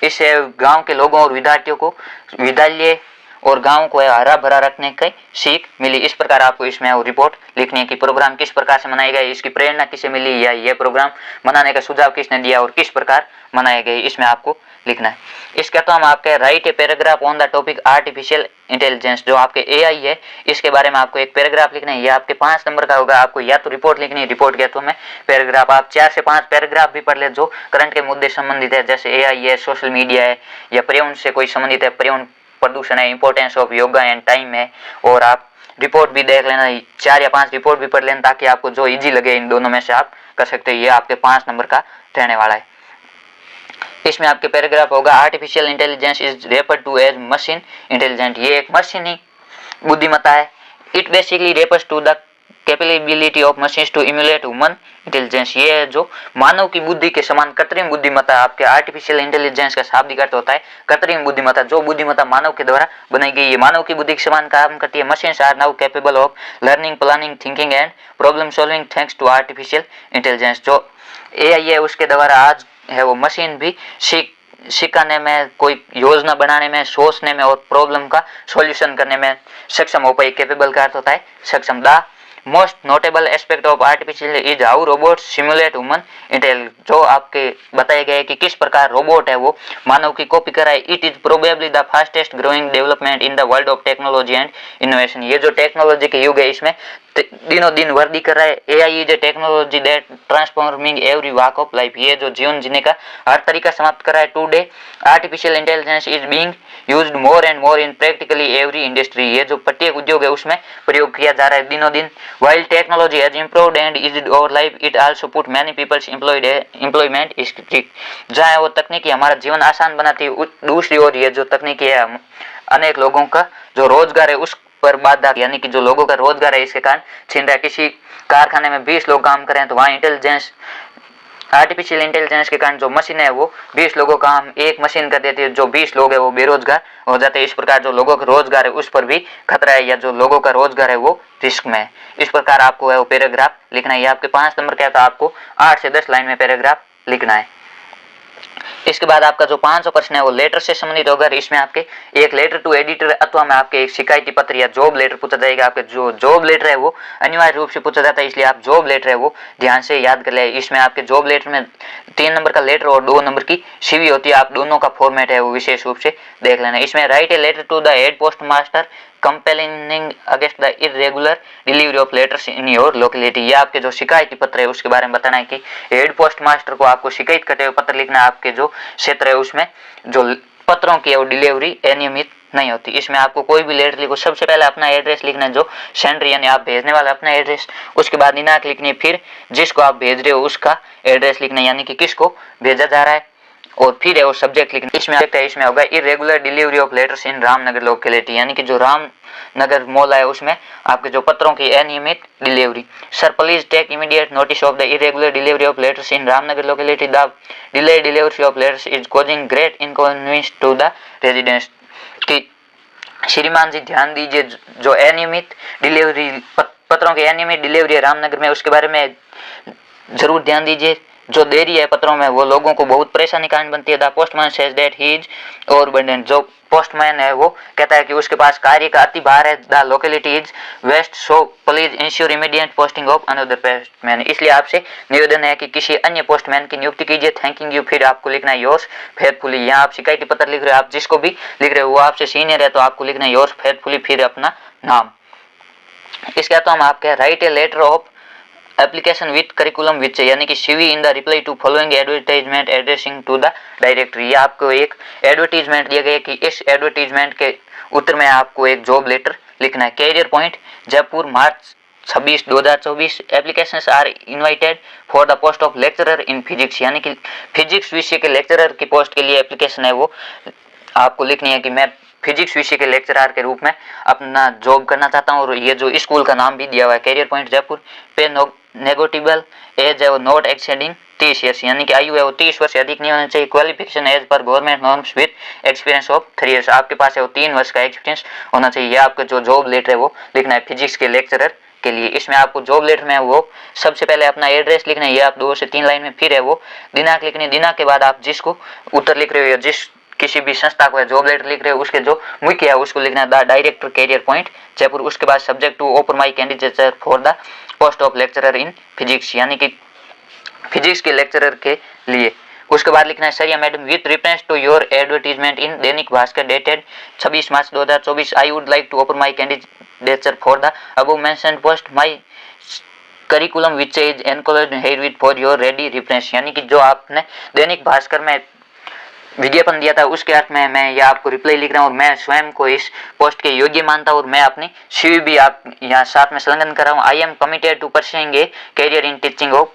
इससे गांव के लोगों और विद्यार्थियों को विद्यालय और गांव को हरा भरा रखने की सीख मिली। इस प्रकार आपको इसमें रिपोर्ट लिखनी है कि प्रोग्राम किस प्रकार से मनाया गया, इसकी प्रेरणा किसे मिली, या यह प्रोग्राम मनाने का सुझाव किसने दिया और किस प्रकार मनाए गए, इसमें आपको लिखना है। इसके तो हम आपके write a paragraph on the topic artificial intelligence, जो आपके एआई है इसके बारे में आपको एक पैराग्राफ लिखना है। ये आपके 5 नंबर का होगा। आपको या तो रिपोर्ट लिखनी है, रिपोर्ट के तो में पैराग्राफ, आप 4 से 5 पैराग्राफ भी पढ़ ले जो करंट के मुद्दे संबंधित है, जैसे एआई है, सोशल मीडिया है, या पर्यावरण से कोई संबंधित है, पर्यावरण प्रदूषण है, importance of yoga and time है। और आप रिपोर्ट भी देख लेना, 4 या 5 रिपोर्ट भी पढ़ लेना ताकि आपको जो इजी लगे इन दोनों में से आप कर सकते हो। ये आपके 5 नंबर का रहने वाला है। इसमें आपके पैराग्राफ होगा artificial intelligence is refer to as machine intelligent, ये एक मशीनी बुद्धिमत्ता है। It basically refers to the capability of machines to emulate human intelligence, ये है जो मानव की बुद्धि के समान कृत्रिम बुद्धिमत्ता। आपके आर्टिफिशियल इंटेलिजेंस का शाब्दिक अर्थ होता है कृत्रिम बुद्धिमत्ता, जो बुद्धिमत्ता मानव के द्वारा बनाई गई है, मानव की बुद्धि के समान काम करती है। Machines are now capable of learning, planning, thinking and problem solving thanks to artificial intelligence, जो एआई है उसके द्वारा आज है वो मशीन भी सिखाने में, कोई योजना बनाने में, सोचने में और प्रॉब्लम का सॉल्यूशन करने में सक्षम हो पाए। कैपेबल का अर्थ होता है सक्षम। The most notable aspect of artificial is how robot simulate human intelligence, जो आपके बताए गए कि किस प्रकार रोबोट है वो मानव की कॉपी कराए। It is probably the fastest growing development in the world of technology and innovation, ये जो टेक्नोलॉजी के युग है इसमें दिनों दिन वृद्धि कर रहा है। AI is a technology that transforming every walk of life, ये जो जीवन जीने का हर तरीका समाप्त कर रहा है। Today artificial intelligence is being used more and more in practically every industry, ये जो प्रत्येक उद्योग है उसमें प्रयोग किया जा रहा है दिनों दिन। While technology has improved and eased our life, it also put many peoples employment strict, जहाँ वो तकनीकी हमारा जीवन आसान बनाती है, दूसरी ओर ये जो तकनीकी है अनेक लोगों का जो रोजगार है उस पर बाधा, यानी कि जो लोगों का रोजगार है इसके कारण छीन रहा है। किसी कारखाने में 20 लोग काम करें तो वहाँ इंटेलिजेंस, आर्टिफिशियल इंटेलिजेंस के कारण जो मशीन है वो 20 लोगों का काम एक मशीन कर देती है, जो 20 लोग है वो बेरोजगार हो जाते हैं। इस प्रकार जो लोगों का रोजगार है उस पर भी खतरा है, या जो लोगों का रोजगार है वो रिस्क में है। इस प्रकार आपको है वो पैराग्राफ लिखना है। ये आपके 5 नंबर का है तो आपको 8 से 10 लाइन में पैराग्राफ लिखना है। इसके बाद आपका जो 500 प्रश्न है वो लेटर से संबंधित होगा। इसमें आपके एक लेटर टू एडिटर अथवा में आपके एक शिकायती पत्र या जॉब लेटर पूछा जाएगा। आपके जो जॉब लेटर है वो अनिवार्य रूप से पूछा जाता है, इसलिए आप जॉब लेटर है वो ध्यान से याद कर ले। इसमें आपके जॉब लेटर में 3 नंबर का लेटर और 2 नंबर की सीवी होती है, आप दोनों का फॉर्मेट है वो विशेष रूप से देख लेना। इसमें write a letter to the head post master complaining against the irregular delivery of letters in your locality, ये आपके जो शिकायती पत्र है उसके बारे में बताना है कि हेड पोस्ट मास्टर को आपको शिकायत करते हुए पत्र लिखना है। आपके जो क्षेत्र है उसमें जो पत्रों की है वो डिलीवरी अनियमित नहीं होती। इसमें आपको कोई भी लेटर लिखो, सबसे पहले अपना एड्रेस लिखना है, जो सेंडर यानी आप भेजने वाला अपना एड्रेस, उसके बाद दिनांक लिखनी है, फिर जिसको आप भेज रहे हो उसका एड्रेस लिखना है, यानी कि किसको भेजा जा रहा है, और फिर है वो सब्जेक्ट लिखना। इसमें होगा irregular delivery of letters in Ramnagar locality, यानी कि जो रामनगर मोहल्ला है उसमें आपके जो पत्रों की अनियमित delivery. Sir please take immediate notice of the irregular delivery of letters in Ramnagar locality, the delayed delivery of letters is causing great inconvenience to the residents, कि श्रीमान जी ध्यान दीजिए जो अनियमित डिलीवरी पत्रों की अनियमित डिलीवरी है रामनगर में उसके बारे में जरूर ध्यान दीजिए। जो देरी है पत्रों में वो लोगों को बहुत परेशानी कारण बनती है। The postman says that he is overburden, जो पोस्टमैन है वो कहता है कि उसके पास कार्य का अति भार है। The locality is vast, so please ensure immediate posting of another postman, इसलिए आपसे निवेदन है कि किसी अन्य पोस्टमैन की नियुक्ति कीजिए। थैंकिंग यू, फिर आपको लिखना है योर्स फेथफुली। यहाँ आप शिकायती पत्र लिख रहे हो, आप जिसको भी लिख रहे हो वो आपसे सीनियर है तो आपको लिखना है योर्स फेथफुली, फिर अपना नाम। इसके बाद तो हम आपके write a letter of application with curriculum which, यानी कि CV in the reply to following advertisement addressing to the directory, आपको एक एडवर्टाइजमेंट दिया गया कि इस एडवर्टाइजमेंट के उत्तर में आपको एक जॉब लेटर लिखना है। Career point Jaipur, March 26/2024 applications are invited for the post of lecturer in physics, यानी कि फिजिक्स विषय के लेक्चरर की पोस्ट के लिए एप्लीकेशन है वो आपको लिखनी है कि मैं फिजिक्स विषय के लेक्चरर के रूप में अपना जॉब करना चाहता हूँ। और ये जो स्कूल का नाम भी दिया हुआ है कैरियर पॉइंट जयपुर, पे नेगोटिबल एज है वो नॉट एक्सेडिंग 30 ईयर्स, यानी कि आयु है वो 30 वर्ष से अधिक नहीं होना चाहिए। Qualification as per government norms with experience of 3 years, आपके पास है वो 3 वर्ष का एक्सपीरियंस होना चाहिए। ये आपका जो जॉब लेटर है वो लिखना है फिजिक्स के लेक्चरर के लिए। इसमें आपको जॉब लेटर में वो सबसे पहले अपना एड्रेस लिखना है, ये आप 2 से 3 लाइन में, फिर है वो दिनांक लिखनी है। दिनांक के बाद आप जिसको उत्तर लिख रहे हो या जिस किसी भी संस्था को जॉब लेटर लिख रहे हो उसके जो मुख्य है उसको लिखना है the director career point Jaipur. उसके बाद subject to offer my candidature for the post of lecturer in physics, यानी कि फिजिक्स के लेक्चरर के लिए। उसके बाद लिखना है सरिया madam with reference to your advertisement in Dainik Bhaskar dated 26 March 2024 I would like to offer my candidature for the above mentioned post my curriculum which is encouraged herewith for your ready reference, यानी कि जो आपने दैनिक भास्कर में विज्ञापन दिया था उसके अर्थ में मैं यह आपको रिप्लाई लिख रहा हूँ और मैं स्वयं को इस पोस्ट के योग्य मानता हूँ और मैं अपनी सीवी भी आप यहाँ साथ में संलग्न कर रहा हूँ। I am committed to pursuing a career in teaching of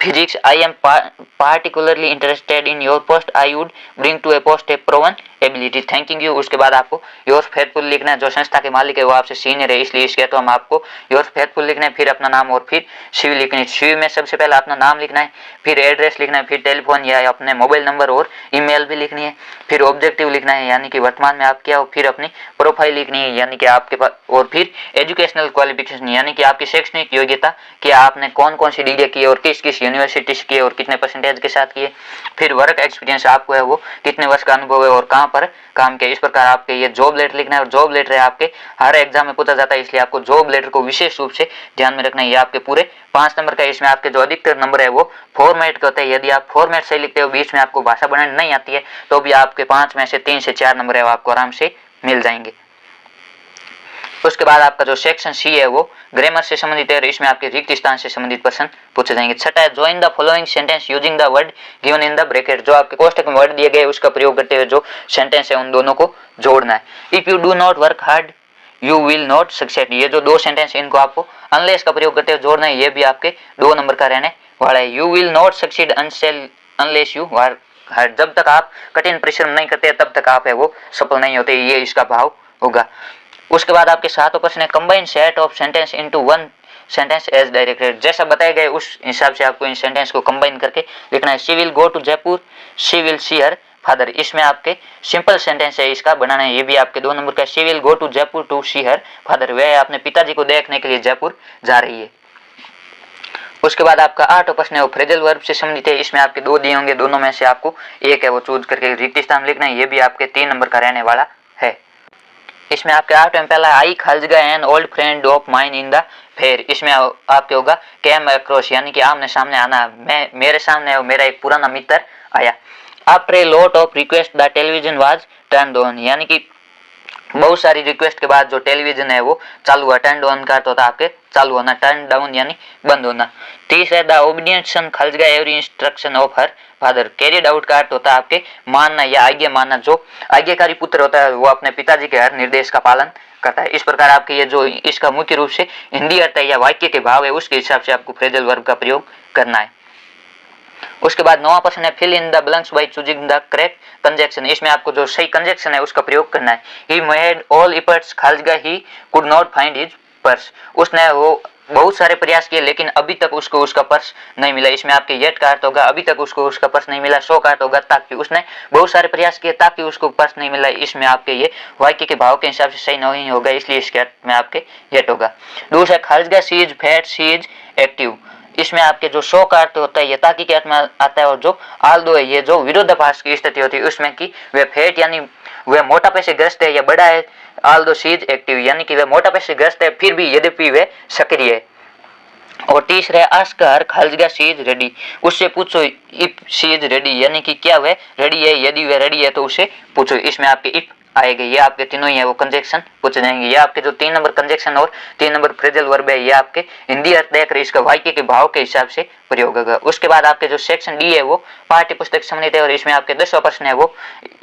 physics, I am particularly interested in your post, I would bring to a post a proven ability, thanking you. उसके बाद आपको योर फेथफुल लिखना है, जो संस्था के मालिक है वो आपसे सीनियर है इसलिए इसके तो हम आपको योर फेथफुल लिखना है, फिर अपना नाम और फिर सीवी लिखनी है। सीवी में सबसे पहले अपना नाम लिखना है, फिर एड्रेस लिखना है, फिर टेलीफोन या अपने मोबाइल नंबर और ईमेल भी लिखनी है, फिर ऑब्जेक्टिव लिखना है यानी कि वर्तमान में आप क्या हो, फिर अपनी प्रोफाइल लिखनी है यानी कि आपके पास, और फिर एजुकेशनल क्वालिफिकेशन यानी कि आपकी शैक्षणिक योग्यता कि आपने कौन कौन सी डिग्री की और किस किस यूनिवर्सिटी से किए और कितने परसेंटेज के साथ किए, फिर वर्क एक्सपीरियंस आपको है वो कितने वर्ष का अनुभव है और कहाँ पर काम किया। इस प्रकार आपके ये जॉब लेटर लिखना है और जॉब लेटर है आपके हर एग्जाम में पूछा जाता है इसलिए आपको जॉब लेटर को विशेष रूप से ध्यान में रखना है। ये आपके पूरे 5 नंबर का, इसमें आपके जो अधिकतर नंबर है वो फॉर्मेट का होता है। यदि आप फॉर्मेट सही लिखते हो, बीच में आपको भाषा बनानी नहीं आती है, तो भी आपके 5 में से 3 से 4 नंबर है वो आपको आराम से मिल जाएंगे। उसके बाद आपका जो सेक्शन सी है वो ग्रामर से संबंधित है और इसमें आपके रिक्त स्थान से संबंधित प्रश्न पूछे जाएंगे। छठा है join the following sentence using the word given in the bracket, जो आपके कोष्ठक में वर्ड दिए गए उसका प्रयोग करते हुए जो सेंटेंस है उन दोनों को जोड़ना है। If you do not work hard you will not succeed, ये जो 2 सेंटेंस है इनको आपको अनलेस का प्रयोग करते हुए जोड़ना है, ये भी आपके 2 नंबर का रहने वाला है। You will not succeed unless you work hard, जब तक आप कठिन परिश्रम नहीं करते तब तक आप है वो सफल नहीं होते, ये इसका भाव होगा। उसके बाद आपके 7वां प्रश्न है combine set of sentence into one sentence as directed, जैसा बताया गया उस हिसाब से आपको इन सेंटेंस को कंबाइन करके लिखना है। She will go to Jaipur, she will see her father, इसमें आपके सिंपल सेंटेंस है इसका बनाना है, ये भी आपके 2 नंबर का। She will go to Jaipur to see her father, वह अपने पिताजी को देखने के लिए जयपुर जा रही है। उसके बाद आपका 8वां प्रश्न है वो फ्रेजल वर्ब से संबंधित है, इसमें आपके 2 दिए होंगे, दोनों में से आपको एक है वो चूज करके रिक्त स्थान लिखना है, ये भी आपके 3 नंबर का रहने वाला है। इसमें आपके 8वें में पहला आई खलजगा an old friend of mine in the fair, इसमें आपके होगा कैम अक्रॉस यानी कि आमने सामने आना, मैं मेरे सामने है मेरा एक पुराना मित्र आया। After a lot of request the television was turned on, यानी कि बहुत सारी रिक्वेस्ट के बाद जो टेलीविजन है वो चालू हुआ। टर्न ऑन का तो आपके चालू होना, टर्न डाउन यानी बंद होना। 30 है द ओबीडिएंट सन खलजगा every instruction of her father, carried out का अर्थ होता है आपके मानना या आज्ञा मानना, जो आज्ञाकारी पुत्र होता है वो अपने पिताजी के हर निर्देश का पालन करता है। इस प्रकार आपके ये जो इसका मुख्य रूप से हिंदी अर्थ है या वाक्य के भाव है उसके हिसाब से आपको फ्रेजल वर्ब का प्रयोग करना है। उसके बाद 9वां प्रश्न है fill in the blanks by choosing the correct conjunction, इसमें आपको जो सही कंजक्शन है उसका प्रयोग करना है। ही मेड ऑल एफर्ट्स खालजगा he could not find his purse, उसने वो बहुत सारे प्रयास किए लेकिन अभी तक उसको उसका पर्स नहीं मिला, इसमें आपके येट का अर्थ होगा अभी तक उसको उसका पर्स नहीं मिला। सो का अर्थ होगा ताकि उसने बहुत सारे प्रयास किए ताकि उसको पर्स नहीं मिला, इसमें आपके ये वाक्य के भाव के हिसाब से सही नहीं होगा इसलिए इसके अर्थ में आपके येट होगा। दूसरा खालजगा she is fat she is active, इसमें आपके जो शो का अर्थ होता है ये ताकि के अर्थ में आता है और जो आल्दो है ये जो विरोधाभास की स्थिति होती है उसमें कि वह फैट यानी वह मोटापे से ग्रस्त है या बड़ा है, आल्दो सी इज एक्टिव यानी कि वह मोटापे से ग्रस्त है फिर भी यद्यपि वह सक्रिय है। और तीसरा है आस्क हर खलजगा सी इज रेडी, उससे पूछो इफ सी इज रेडी यानी कि क्या वह रेडी है, यदि वह रेडी है तो उससे पूछो, इसमें आपके इफ आएगा। ये आपके तीनों ही है वो कंजक्शन पूछे जाएंगे। ये आपके जो 3 नंबर कंजक्शन और 3 नंबर फ्रेजल वर्ब है ये आपके हिंदी अर्थ देख रहे इसका वाक्य के भाव के हिसाब से प्रयोग होगा। उसके बाद आपके जो सेक्शन डी है वो पाठ्य पुस्तक संबंधित है और इसमें आपके 10वां प्रश्न है वो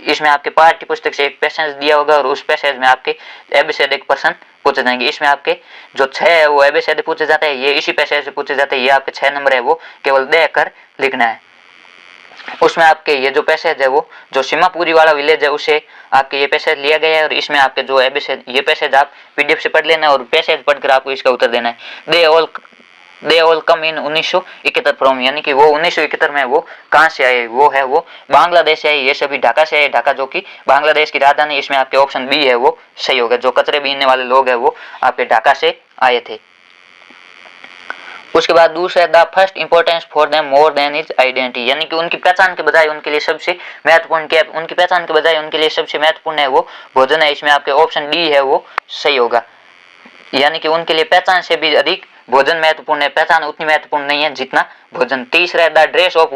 इसमें आपके पाठ्य पुस्तक से एक पैसेज दिया होगा और उस पैसेज में आपके एबीसीडी एक प्रश्न पूछे जाएंगे। इसमें आपके जो 6 है वो एबीसीडी पूछे जाते हैं, ये इसी पैसे से पूछे जाते हैं। ये आपके 6 नंबर है वो केवल देकर लिखना है। उसमें आपके ये जो पैसेज है वो जो सीमापुरी वाला विलेज है उसे आपके ये पैसेज लिया गया है और इसमें आपके जो एबीसीडी ये पैसेज आप पीडीएफ से पढ़ लेना और पैसेज पढ़कर आपको इसका उत्तर देना है। They all come in 1971 from, यानी कि वो 1971 में वो कहाँ से आए, वो है वो बांग्लादेश से आए। ये सभी ढाका से आए, ढाका जो कि बांग्लादेश की राजधानी। इसमें आपके ऑप्शन बी है वो सही होगा। जो कचरे बीनने वाले लोग है वो आपके ढाका से आए थे। उसके बाद दूसरा the first importance for them more than is identity, यानी कि उनकी पहचान के बजाय उनके लिए सबसे महत्वपूर्ण क्या, उनकी पहचान के बजाय उनके लिए सबसे महत्वपूर्ण है वो भोजन है। इसमें आपके ऑप्शन डी है वो सही होगा, यानी कि उनके लिए पहचान से भी अधिक भोजन महत्वपूर्ण है। पहचान उतनी महत्वपूर्ण नहीं है जितना भोजन। तीसरा the dress of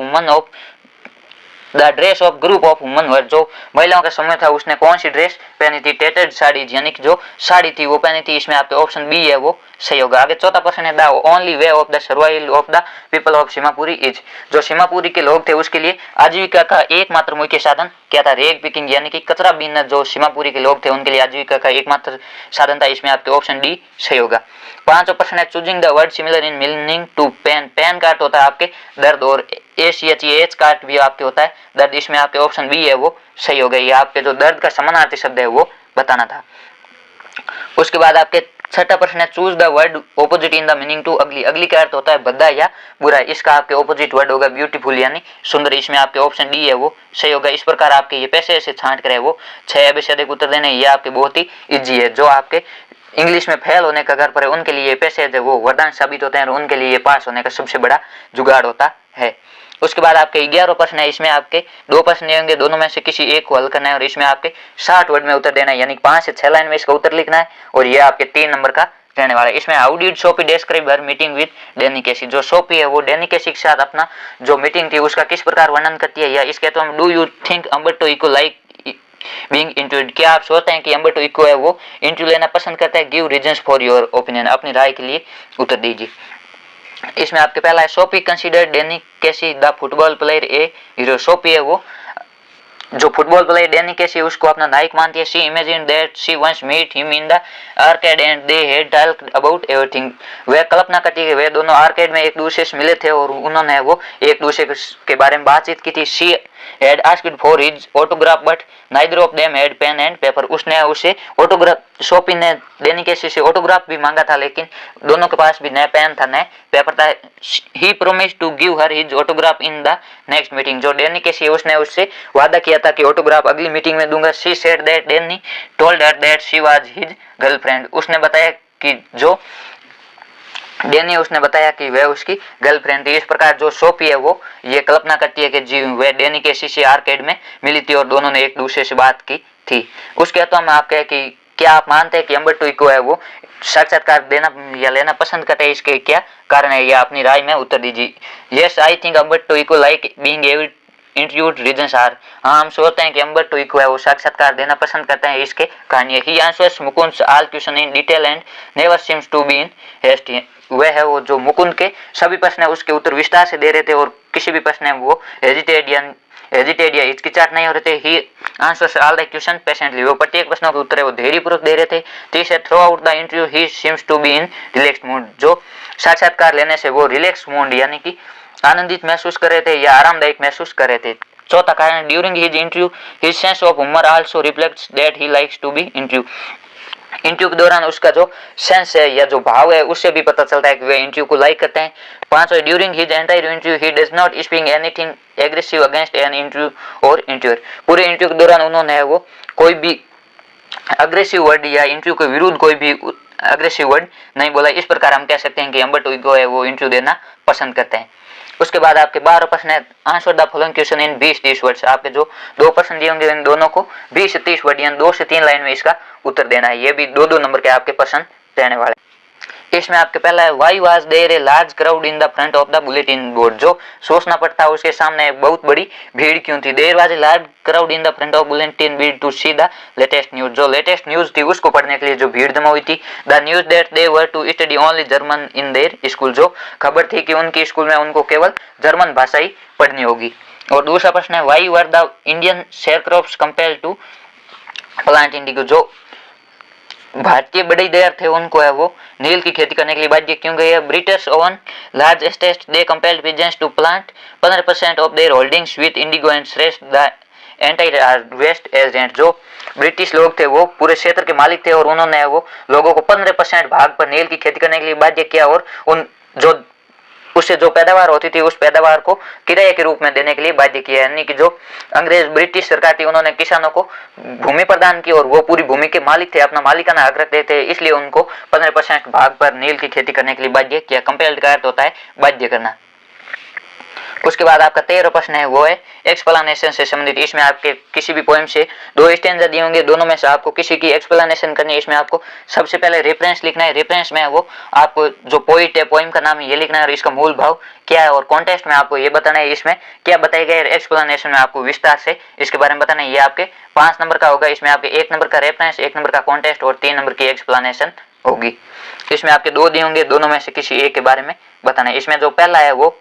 group of woman were, जो महिलाओं का समूह था उसने कौन सी ड्रेस पहनी थी, टेटेड साड़ी, यानी कि जो साड़ी थी वो पहनी थी। इसमें आपके ऑप्शन बी है वो सही होगा। आगे चौथा प्रश्न है the only way of the survival of the people of Seemapuri is, जो सीमापुरी के लोग थे उसके लिए आजीविका का एकमात्र मुख्य साधन क्या था, रेग पिकिंग, यानी कि कचरा बीनना जो सीमापुरी के लोग थे उनके लिए आजीविका का एकमात्र साधन था। इसमें आपके ऑप्शन डी सही होगा। पांचवा प्रश्न है choosing the word similar in meaning to pain, pain का अर्थ होता है आपके दर्द और एच का अर्थ भी आपके होता है दर्द। इसमें आपके ऑप्शन बी है वो सही हो गई। ये आपके जो दर्द का समानार्थी शब्द है वो बताना था। उसके बाद आपके छठा प्रश्न है choose the word opposite in the meaning to ugly, ugly का अर्थ होता है भद्दा या बुरा। इसका आपके ऑपोजिट वर्ड होगा ब्यूटीफुल यानी सुंदर। इसमें आपके ऑप्शन डी है वो सही होगा। इस प्रकार आपके ये पैसे से छांट कर है वो 6 एबीसीडी के उत्तर देने, ये आपके बहुत ही इजी है। जो आपके इंग्लिश में फेल होने का घर पर है उनके लिए पैसे है वो वरदान साबित होते हैं और उनके लिए पास होने का सबसे बड़ा जुगाड़ होता है। उसके बाद आपके 11 प्रश्न है, इसमें आपके 2 प्रश्न होंगे, दोनों में से किसी एक को हल करना है और इसमें आपके 60 वर्ड में उत्तर देना है, यानी 5 से 6 लाइन में इसका उत्तर लिखना है और ये आपके 3 नंबर का रहने वाला है। इसमें how did Sophie describe her meeting with Danny Casey, जो सोफी है वो डैनी केसी के साथ अपना जो मीटिंग थी उसका किस प्रकार वर्णन करती है, या इसके तो हम do you think Umberto Eco like being interviewed, क्या आप सोचते हैं कि अम्बर्टो इको है वो इंटरव्यू लेना पसंद करता है, give reasons for your opinion, अपनी राय के लिए उत्तर दीजिए। इसमें आपके पहला है Sophie consider Danny Casey the football player a hero, Sophie है वो जो फुटबॉल प्लेयर डैनी केसी उसको अपना नायक मानती है। She imagine that she once meet him in the arcade and they had talked about everything, वह कल्पना करती है वे दोनों आर्केड में एक दूसरे से मिले थे और उन्होंने वो एक दूसरे के बारे में बातचीत की थी। She had asked for his autograph but neither of them had pen and paper, उसने उसे ऑटोग्राफ, सोफी ने डैनी केसी से ऑटोग्राफ भी मांगा था लेकिन दोनों के पास भी न पेन था न पेपर था। he promised to give her his autograph in the next meeting, जो डैनी केसी है उसने उससे वादा किया था कि ऑटोग्राफ अगली मीटिंग में दूंगा। she said that Danny told her that she was his girlfriend, उसने बताया कि जो डैनी उसने बताया कि वह उसकी गर्लफ्रेंड थी। इस प्रकार जो सोफी है वो ये कल्पना करती है कि जी वह डैनी केसी से आर्केड में मिली थी और दोनों ने एक दूसरे से बात की थी। उसके बाद हम आपके कि क्या आप मानते हैं कि अम्बर्टो इको है वो साक्षात्कार देना या लेना पसंद करते हैं, इसके क्या कारण है, या अपनी राय में उत्तर दीजिए। Yes I think Umberto Eco like being interviewed reasons are, हाँ हम सोचते हैं कि अम्बर्टो इको है वो साक्षात्कार देना पसंद करते हैं, इसके कारण ही answers Mukund all question in detail and never seems to be in haste, वह है वो जो मुकुंद के सभी प्रश्न है उसके उत्तर विस्तार से दे रहे थे और किसी भी प्रश्न है वो हेजिटेट या हिचकिचाहट नहीं हो रहे थे। He answers all the question patiently, वो प्रत्येक प्रश्नों के उत्तर है वो धैर्यपूर्वक दे रहे थे। तीसरे throughout the interview he seems to be in relaxed mood, जो साक्षात्कार लेने से वो रिलैक्स मूड यानी कि आनंदित महसूस कर रहे थे या आरामदायक महसूस कर रहे थे। चौथा कारण during his interview his sense of humour also reflects that he likes to be interview, interview के दौरान उसका जो सेंस है या जो भाव है उससे भी पता चलता है कि वे इंटरव्यू को लाइक करते हैं। पांचवा during his entire interview he does not speak anything aggressive against an interview और इंटरव्यूअर, पूरे इंटरव्यू के दौरान उन्होंने वो कोई भी अग्रेसिव वर्ड या इंटरव्यू के विरुद्ध कोई भी अग्रेसिव वर्ड नहीं बोला। इस प्रकार हम कह सकते हैं कि अम्बर्टो इको है वो इंटरव्यू देना पसंद करते हैं। उसके बाद आपके 12 प्रश्न है answer the following question in 20-30 words, आपके जो 2 प्रश्न दिए होंगे इन दोनों को 20 से 30 वर्ड यानी 2 से 3 लाइन में इसका उत्तर देना है। ये भी 2-2 नंबर के आपके प्रश्न रहने वाले। इसमें आपके पहला है why was there a large crowd in the front of the bulletin board, जो सोचना पड़ता है उसके सामने बहुत बड़ी भीड़ क्यों थी। There was a large crowd in the front of bulletin board to see the latest news, जो लेटेस्ट न्यूज थी उसको पढ़ने के लिए जो भीड़ जमा हुई थी। The news that they were to study only German in their school, जो खबर थी कि उनकी स्कूल में उनको केवल जर्मन भाषा ही पढ़नी होगी। और दूसरा प्रश्न है why were the Indian sharecroppers compelled to plant indigo, जो भारतीय बड़ीदार थे उनको है वो नील की खेती करने के लिए बाध्य क्यों गए? British owned large estate they compelled peasants to plant 15% of their holdings with indigo and श्रेष्ठ the entire harvest as rent. जो ब्रिटिश लोग थे वो पूरे क्षेत्र के मालिक थे और उन्होंने वो लोगों को 15% भाग पर नील की खेती करने के लिए बाध्य किया और उन जो उससे जो पैदावार होती थी उस पैदावार को किराए के रूप में देने के लिए बाध्य किया। यानी कि जो अंग्रेज ब्रिटिश सरकार थी उन्होंने किसानों को भूमि प्रदान की और वो पूरी भूमि के मालिक थे, अपना मालिकाना हक रखते थे, इसलिए उनको 15% भाग पर नील की खेती करने के लिए बाध्य किया। कंपेल्ड का अर्थ होता है बाध्य करना। उसके बाद आपका 13 प्रश्न है वो है एक्सप्लेनेशन से संबंधित। इसमें आपके किसी भी पोएम से 2 स्टैंजा दिए होंगे, दोनों में से आपको किसी की एक्सप्लेनेशन करनी है। इसमें आपको सबसे पहले रेफरेंस लिखना है। रेफरेंस में वो आपको जो पोइट है पोएम का नाम है ये लिखना है और इसका मूल भाव क्या है और कॉन्टेक्स्ट में आपको ये बताना है इसमें क्या बताया गया है। एक्सप्लेनेशन में आपको विस्तार से इसके बारे में बताना है। ये आपके 5 नंबर का होगा। इसमें आपके 1 नंबर का रेफरेंस, 1 नंबर का कॉन्टेक्स्ट और 3 नंबर की एक्सप्लेनेशन होगी। इसमें आपके 2 दिए होंगे, दोनों में से किसी एक के बारे में बताना है। इसमें जो पहला है वो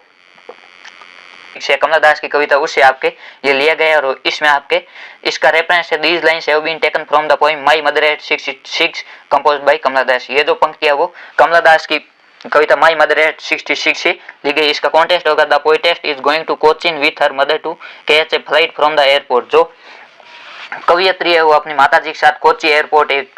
कमलादास की कविता उससे आपके ये लिया गया और इसमें आपके इसका रेफरेंस है these lines have been taken from the poem my mother at 66 composed by Kamala Das. ये जो पंक्तियां वो कमलादास की कविता माय मदर एट 66 से ली गई। इसका कॉन्टेक्स्ट होगा the poetess is going to Cochin with her mother to catch a flight from the airport. जो कवियत्री है वो अपनी माताजी के साथ कोची एयरपोर्ट एक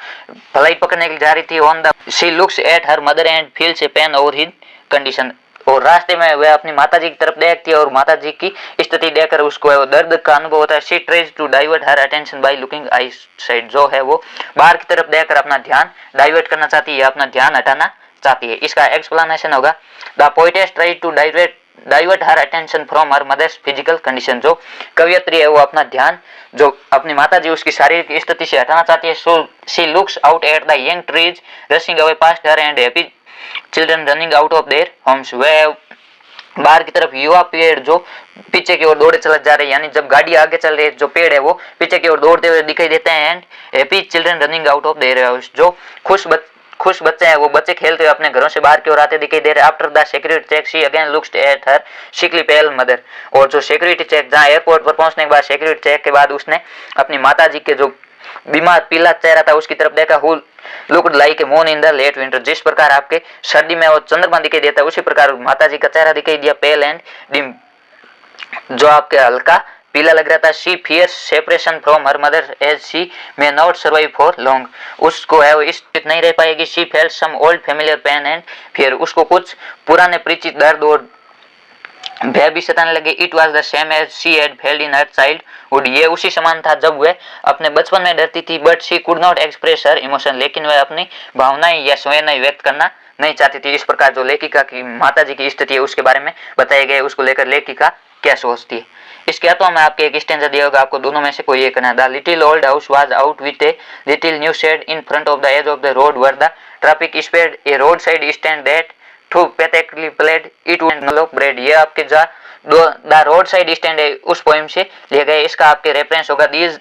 फ्लाइट पकड़ने के लिए जा रही थी। On the she looks at her mother and feels a pain over his condition. और रास्ते में वह अपनी माताजी की तरफ देखती है और माताजी की स्थिति देखकर उसको दर्द का अनुभव होता है। She tries to divert her attention by looking outside. जो है वो बाहर की तरफ देखकर अपना ध्यान डाइवर्ट करना चाहती है, अपना ध्यान हटाना चाहती है। इसका एक्सप्लेनेशन होगा the poetess tries to divert her attention from her mother's physical condition. जो कवियत्री है वो अपना ध्यान जो अपनी माताजी उसकी शारीरिक स्थिति से हटाना चाहती है। So she looks out at the young trees rushing away past her and happy children running out of their homes. वह बाहर की तरफ युवा पेड़ जो पीछे की ओर दौड़े चले जा रहे हैं, यानी जब गाड़ी आगे चल रही है जो पेड़ है वो पीछे की ओर दौड़ते हुए दिखाई देते हैं। And happy children running out of their house. जो खुश बच्चे हैं वो बच्चे खेलते हुए अपने घरों से बाहर की ओर आते दिखाई दे रहे। After the security check she again looks at her sickly pale mother. और जो सिक्योरिटी चेक जहाँ एयरपोर्ट पर पहुंचने के बाद सिक्योरिटी चेक के बाद उसने अपनी माताजी के जो बीमार पीला चेहरा था उसकी तरफ देखा। Who looked like a moon in the late winter. जिस प्रकार आपके सर्दी में वो चंद्रमा दिखाई देता है उसी प्रकार माताजी का चेहरा दिखाई दिया पेल एंड डिम जो आपके हल्का पीला लग रहा था। She fears separation from her mother as she may not survive for long. उसको है वो स्थित नहीं रह पाएगी। She felt some old familiar pain and fear. उसको कुछ पुराने परिचित दर्द और भय भी सताने लगे। It was the same as she had felt in her childhood. ये उसी समान था जब वह अपने बचपन में डरती थी। But she could not express her emotion. लेकिन वह अपनी भावनाएं या संवेदनाएं व्यक्त करना नहीं चाहती थी। इस प्रकार जो लेखिका की माताजी की स्थिति है उसके बारे में बताया गया, उसको लेकर लेखिका क्या सोचती है। इसके अलावा में आपके एक स्टेंजा दिया होगा, आपको दोनों में से कोई एक करना। The little old house was out with a little new shed in front of the edge of the road where the traffic sped a road side stand that too pathetically pled it would no bread. ये आपके जा the road side stand है उस poem से लिए गए। इसका आपके रेफरेंस होगा these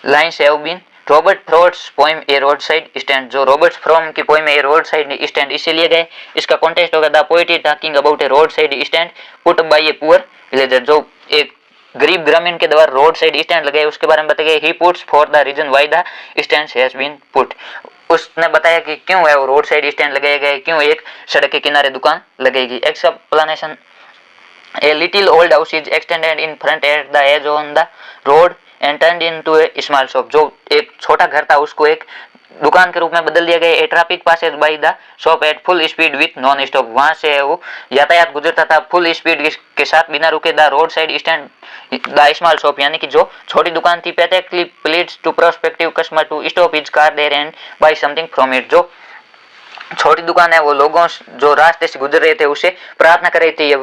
lines have been Robert Frost's poem a road side stand. जो रॉबर्ट फ्रॉम की poem a road side stand इसे लिए गए। इसका कॉन्टेक्स्ट होगा the poet is talking about a road side stand put by a poor villager. जो एक गरीब ग्रामीण के द्वारा रोड साइड स्टैंड लगाए उसके बारे में बताया गया। He puts for the reason why the stand has been put. उसने बताया कि क्यों है वो रोड साइड स्टैंड लगाया गया, क्यों एक सड़क के किनारे दुकान लगेगी। Explanation a little old house is extended in front at the edge on the road and turned into a small shop. जो एक छोटा घर था उसको एक दुकान के रूप में बदल दिया गया। A traffic passes by the shop at full speed with non stop. वहां से वो यातायात गुजरता था फुल स्पीड के साथ बिना रुके। The road side stand the small shop, यानी कि जो छोटी दुकान थी pathetically pleads to prospective customer to stop his car there and buy something from it. जो छोटी दुकान है वो लोगों जो रास्ते से गुजर रहे थे उसे प्रार्थना कर रही थी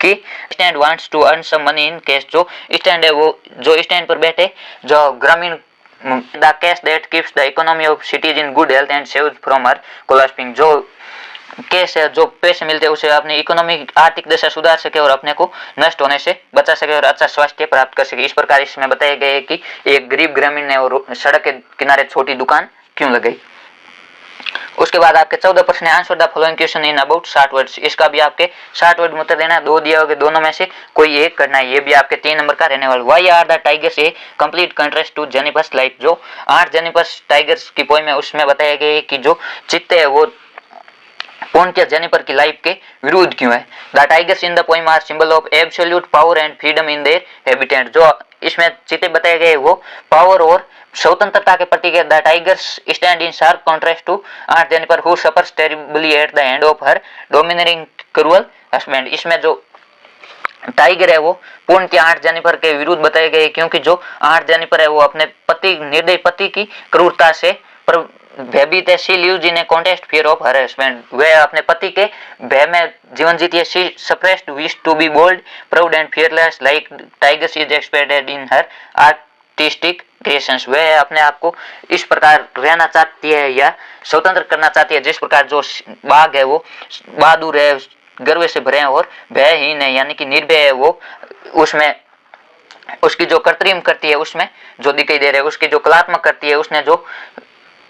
कि stand wants to earn some money in cash. जो स्टैंड है वो जो स्टैंड पर बैठे जो ग्रामीण the cash that keeps the economy of cities in good health and saves from her collapsing. जो कैश है जो पैसे मिलते हैं उसे अपनी इकोनॉमी आर्थिक दशा सुधार सके और अपने को नष्ट होने से बचा सके और अच्छा स्वास्थ्य प्राप्त कर सके। इस प्रकार इसमें बताया गया है कि एक गरीब ग्रामीण ने और सड़क के किनारे छोटी दुकान क्यों लगाई। उसके उसके बाद आपके 14 प्रश्न है, answer the following question in about 60 words. इसका भी आपके 60 वर्ड में उत्तर देना है, दो दिया होगा, दोनों में से कोई एक करना है। ये भी आपके 3 नंबर का रहने वाला। Why are the tigers a complete contrast to Jennifer's life. जो 8 जेनिफर्स टाइगर्स की पोएम है उसमें बताया गया है कि जो चित्ते है वो पूर्णतः जेनिफर की लाइफ के विरुद्ध क्यों है। The tigers in the poem are symbol of absolute power and freedom in their habitat. जो इसमें चीते बताए गए वो पावर और स्वतंत्रता के प्रतीक है। The tigers stand in sharp contrast to aunt Jennifer who suffers terribly at the end of her dominating cruel husband. इसमें जो टाइगर है वो पूर्णतः आर्ट जेनिफर के विरुद्ध बताए गए, क्योंकि जो आर्ट जेनिफर है वो अपने पति निर्दयी पति की क्रूरता से भयभीत है। She lives in a constant fear of her husband. वह अपने पति के भय में जीवन जीती है। She suppressed wish to be bold proud and fearless like tigers is expected in her artistic creations. वह अपने आप को इस प्रकार रहना चाहती है या स्वतंत्र करना चाहती है जिस प्रकार जो बाघ है वो बहादुर है, गर्व से भरे हैं और भयहीन है, यानी कि निर्भय है। वो उसमें उसकी जो कृत्रिम करती है उसमें जो दिखाई दे रहा है, उसकी जो कलात्मक करती है उसने जो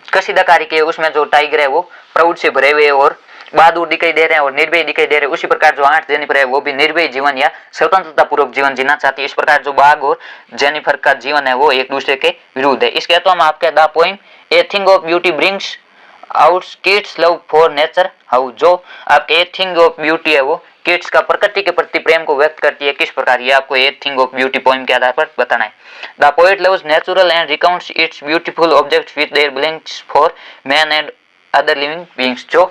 कशीदाकारी की है उसमें जो टाइगर है वो प्राउड से भरे हुए और बहादुर दिखाई दे रहे हैं और निर्भय दिखाई दे रहे हैं। उसी प्रकार जो आर्ट जेनिफर है वो भी निर्भय जीवन या स्वतंत्रता पूर्वक जीवन जीना चाहती है। इस प्रकार जो बाघ और जेनिफर का जीवन है वो एक दूसरे के विरुद्ध है। इसके तो हम आपके the poem a thing of beauty brings out kids love for nature how. जो आपके ए थिंग ऑफ ब्यूटी है वो किड्स का प्रकृति के प्रति प्रेम को व्यक्त करती है। किस प्रकार, ये आपको a thing of beauty poem के आधार पर बताना है। The poet loves natural and recounts it's beautiful objects with their belongings for man and other living beings. जो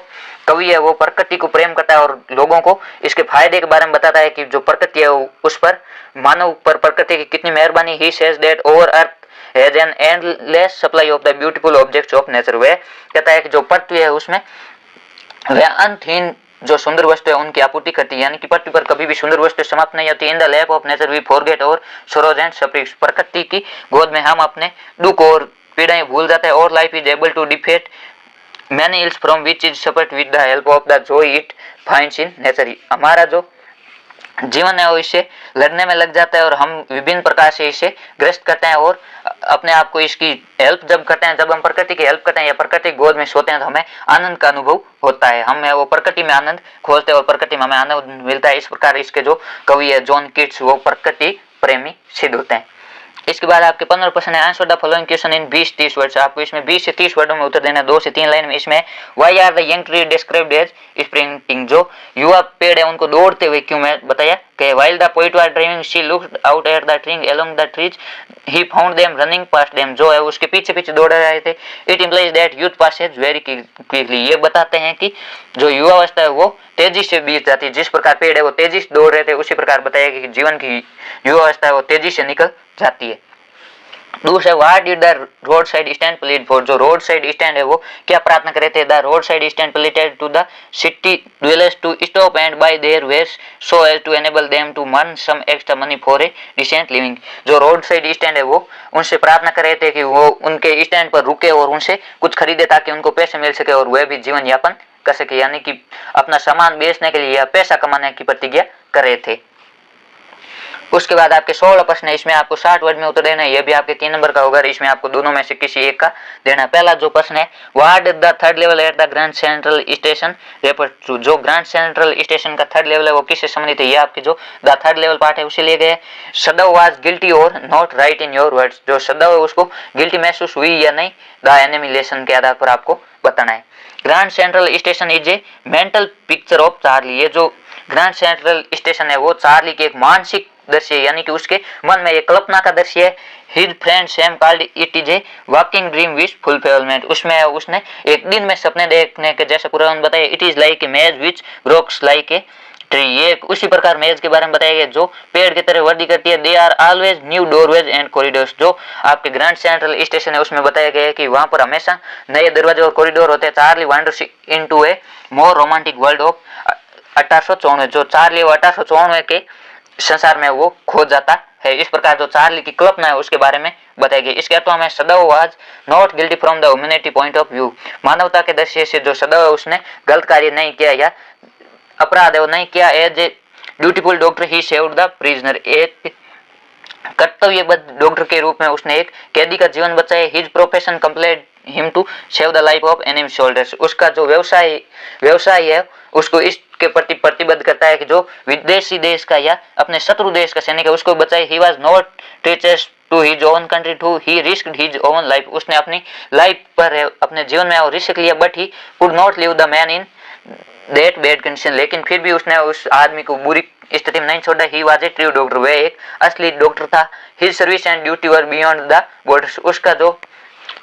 कवि है वो प्रकृति को प्रेम करता है और लोगों को इसके फायदे के बारे में बताता है कि जो प्रकृति है उस पर मानव पर प्रकृति की कितनी मेहरबानी। He says that over earth has an endless supply of the beautiful objects of nature. वह कहता है कि जो पृथ्वी है उसमें वह अंतहीन जो सुंदर वस्तु है उनकी आपूर्ति करती है, यानी कि पृथ्वी पर कभी भी सुंदर वस्तु समाप्त नहीं होती। In the lap of nature we forget our sorrows and sufferings. प्रकृति की गोद में हम अपने दुख और पीड़ाएं भूल जाते हैं। और life is able to defeat many ills from which is suffered with the help of the joy it finds in nature. हमारा जो जीवन है वो इससे लड़ने में लग जाता है और हम विभिन्न प्रकार से इसे ग्रस्त करते हैं और अपने आप को इसकी हेल्प जब करते हैं, जब हम प्रकृति की हेल्प करते हैं या प्रकृति गोद में सोते हैं तो हमें आनंद का अनुभव होता है। हमें वो प्रकृति में आनंद खोजते हैं और प्रकृति में हमें आनंद मिलता है। इस प्रकार इसके जो कवि है जॉन कीट्स वो प्रकृति प्रेमी सिद्ध होते हैं। इसके बाद आपके 15 प्रश्न है, answer the following question in 20-30 words. आपको इसमें 20 से 30 वर्डों में उत्तर देना है, 2 से 3 लाइन में। इसमें why are the young tree described as sprinting. जो युवा पेड़ है उनको दौड़ते हुए क्यों मैं बताया कि while the poet was driving she looked out at the tree along the trees he found them running past them. जो है उसके पीछे पीछे दौड़ रहे थे। It implies that youth passes very quickly. ये बताते हैं कि जो युवा अवस्था है वो तेजी से बीत जाती है। जिस प्रकार पेड़ है वो तेजी से दौड़ रहे थे उसी प्रकार बताया कि जीवन की युवा अवस्था है वो तेजी से निकल जाती है। दूसरा, what did the road side stand plead for. जो रोड साइड स्टैंड है वो क्या प्रार्थना करे थे। The road side stand pleaded to the city dwellers to stop and buy their wares so as to enable them to earn some extra money for a decent living. जो road side stand है वो उनसे प्रार्थना कर रहे थे कि वो उनके स्टैंड पर रुके और उनसे कुछ खरीदे ताकि उनको पैसे मिल सके और वह भी जीवन यापन कर सके, यानी कि अपना सामान बेचने के लिए या पैसा कमाने की प्रतिज्ञा कर रहे थे। उसके बाद आपके 16 प्रश्न है, इसमें आपको 60 वर्ड में उत्तर देना है। यह भी आपके 3 नंबर का होगा। इसमें आपको दोनों में से किसी एक का देना है। पहला जो प्रश्न है, what the third level at the grand central station refer to. जो ग्रैंड सेंट्रल स्टेशन का थर्ड लेवल है वो किससे संबंधित है। ये आपके जो द थर्ड लेवल पार्ट है उसे लिए गए। सदव वाज गिल्टी और not right in your words. जो सदव है उसको गिल्टी महसूस हुई या नहीं, द एनिमी लेसन के आधार पर आपको बताना है। Grand central station is a mental picture of Charlie. ये जो ग्रैंड सेंट्रल स्टेशन है वो चार्ली के एक मानसिक दृश्य है, यानी कि उसके मन में एक कल्पना का दृश्य है। His friend Sam called it is a walking dream which fulfilment. उसमें उसने एक दिन में सपने देखने के जैसे पूरा बताया। इट इज लाइक ए मेज विच ग्रोक्स लाइक ए ट्री। ये उसी प्रकार मेज के बारे में बताया गया जो पेड़ की तरह वर्दी करती है। They are always new doorways and corridors. जो आपके ग्रैंड सेंट्रल स्टेशन है उसमें बताया गया है कि वहां पर हमेशा नए दरवाजे और कॉरिडोर होते हैं। Charlie वांडर्स into A more romantic world of 1894। जो चार्ली 1894 के संसार में वो खो जाता है। इस प्रकार जो चार्ली की कल्पना है उसके बारे में बताई गई। इसके अर्थों में सदैव was not guilty from the humanity point of view. मानवता के दृष्टि से जो सदैव उसने गलत कार्य नहीं किया या अपराध है वो नहीं किया। As a dutiful doctor he saved the prisoner. एक कर्तव्यबद्ध डॉक्टर के रूप में उसने एक कैदी का जीवन बचाया। His profession compelled him to save the life of enemy soldiers. उसका जो व्यवसाय है उसको इसके प्रति प्रतिबद्ध करता है कि जो विदेशी देश का या अपने शत्रु देश का सैनिक है उसको बचाए। He was not treacherous to his own country to he risked his own life. उसने अपनी लाइफ पर अपने जीवन में रिस्क लिया, but he could not leave the man in that bad condition. लेकिन फिर भी उसने उस आदमी को बुरी स्थिति में नहीं छोड़ा। He was a true doctor, वह एक असली डॉक्टर था। His service and duty were beyond the borders. उसका जो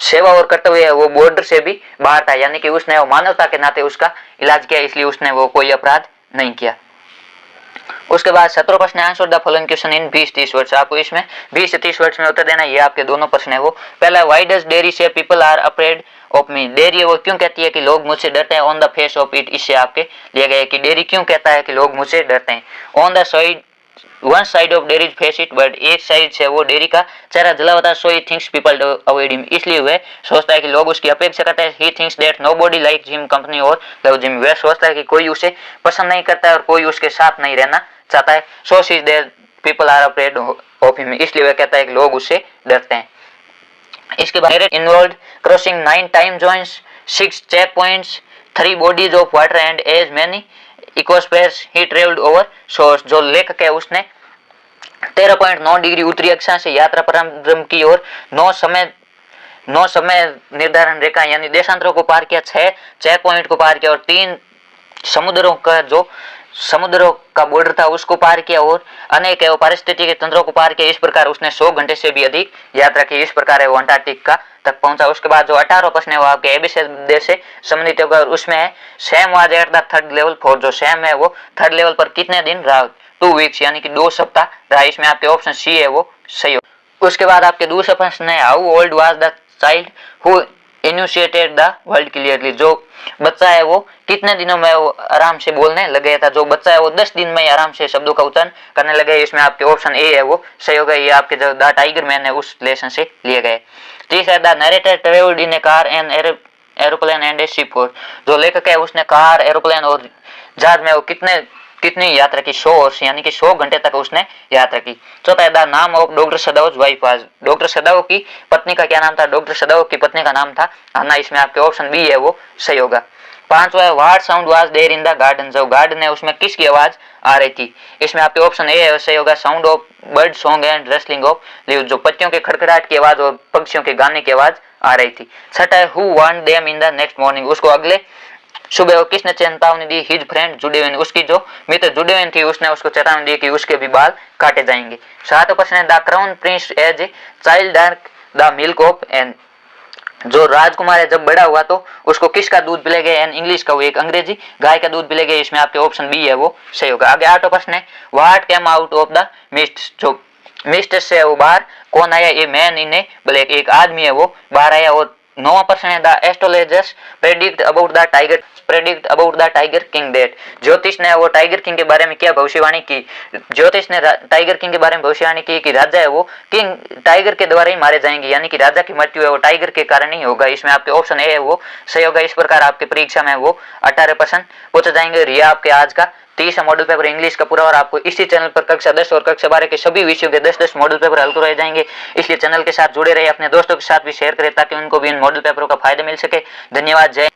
सेवा और कर्तव्य है वो बॉर्डर से भी बाहर था, यानी कि उसने वो मानवता के नाते उसका इलाज किया, इसलिए उसने वो कोई अपराध नहीं किया। उसके बाद 17 प्रश्न answer the following question in 20-30 words. आपको इसमें 20 से 30 वर्ड्स में उत्तर देना। ये आपके दोनों प्रश्न है। वो पहला, why does Derry say people are afraid of me. Derry वो क्यों कहती है कि लोग मुझसे डरते हैं। On the face of it, इससे आपके लिए गए कि डेयरी क्यों कहता है कि लोग मुझसे डरते हैं। On the side, one side of Derry face it, but एक साइड से वो डेयरी का चेहरा जला होता है। So he thinks people avoid him, इसलिए वह सोचता है कि लोग उसकी अपेक्षा करते हैं। He thinks that nobody likes him company और लव्स हिम। वह सोचता है कि कोई उसे पसंद नहीं करता है और कोई उसके साथ नहीं रहना चाहता है। So see there people are afraid of him, इसलिए वह कहता है कि लोग उससे डरते हैं। इसके बाद involve crossing 9 time zones, 6 check points, 3 bodies of water and as many ecospheres he travelled over source. जो लेखक है उसने 13.9 डिग्री उत्तरी अक्षांश से यात्रा प्रारंभ की और 9 समय निर्धारण रेखा यानी देशांतरों को पार किया, 6 चेक पॉइंट को पार किया और 3 समुद्रों का बॉर्डर था उसको पार किया और अनेक पारिस्थितिक तंत्रों को पार किया। इस प्रकार उसने 100 घंटे से भी अधिक यात्रा की। इस प्रकार है वो अंटार्कटिका तक पहुंचा। उसके बाद जो 18 प्रश्न है वो आपके एबीसी देश से संबंधित होगा और उसमें है Sam was at the third level for. जो सैम है वो थर्ड लेवल पर कितने दिन रहा। 2 वीक्स यानी कि 2 सप्ताह रहा। इसमें आपके ऑप्शन सी है वो सही हो। उसके बाद आपके दूसरा प्रश्न है how old was the child who initiated the world clearly. जो बच्चा है वो कितने दिनों में वो आराम से बोलने लग गया था। जो बच्चा है वो 10 दिन में आराम से शब्दों का उच्चारण करने लगे। इसमें आपके ऑप्शन ए है वो सही होगा। ये आपके जो द टाइगर मैन है उस लेसन से लिए गए। तीसरा, the narrator travelled in A car and aeroplane and A ship. जो लेखक है उसने कार, एरोप्लेन और जहाज में वो कितनी यात्रा की, 100 वर्ष यानी कि 100 घंटे तक उसने यात्रा की। चौथा, the name of doctor Sadao's wife was. Doctor Sadao की पत्नी का क्या नाम था। डॉक्टर सदाओ की पत्नी का नाम था अन्ना। इसमें आपके ऑप्शन बी है वो सही होगा। पांचवा, what sound was there in the garden. जो गार्डन है उसमें किसकी आवाज आ रही थी। इसमें आपके ऑप्शन ए है सही होगा। Sound of bird song and rustling of leaves. जो पत्तियों के खड़खड़ाहट की आवाज और पक्षियों के गाने की आवाज आ रही थी। छठा है, who warned them in the next morning. उसको अगले सुबह वो किसने चेतावनी दी। हिज फ्रेंड जुडेवन, उसकी जो मित्र जुडेवन थी उसने उसको चेतावनी दी कि उसके भी बाल काटे जाएंगे। सातवां प्रश्न है, the crown prince as a child drank the milk of an. जो राजकुमार है जब बड़ा हुआ तो उसको किसका दूध पिलाएंगे। एन इंग्लिश का, वो एक अंग्रेजी गाय का दूध पिलाएंगे। इसमें आपके ऑप्शन बी है वो सही होगा। आगे 8वां प्रश्न है, what came out of the mist. जो मिस्ट से वो बाहर कौन आया। ये मैन इन ए ब्लैक, एक आदमी है वो बाहर आया। और 9वां प्रश्न है, the astrologers predict about the tiger king that. ज्योतिष ने वो टाइगर किंग के बारे में क्या भविष्यवाणी की। ज्योतिष ने टाइगर किंग के बारे में भविष्यवाणी की कि राजा है वो किंग टाइगर के द्वारा ही मारे जाएंगे, यानी कि राजा की मृत्यु है वो टाइगर के कारण ही होगा। इसमें आपके ऑप्शन ए है वो सही होगा। इस प्रकार आपके परीक्षा में वो 18 प्रश्न पूछे जाएंगे। और यह आपके आज का 30 मॉडल पेपर इंग्लिश का पूरा और आपको इसी चैनल पर कक्षा 10 और कक्षा 12 के सभी विषयों के 10-10 मॉडल पेपर हल करवाए जाएंगे। इसलिए चैनल के साथ जुड़े रहे, अपने दोस्तों के साथ भी शेयर करें ताकि उनको भी इन मॉडल पेपरों का फायदा मिल सके। धन्यवाद। जय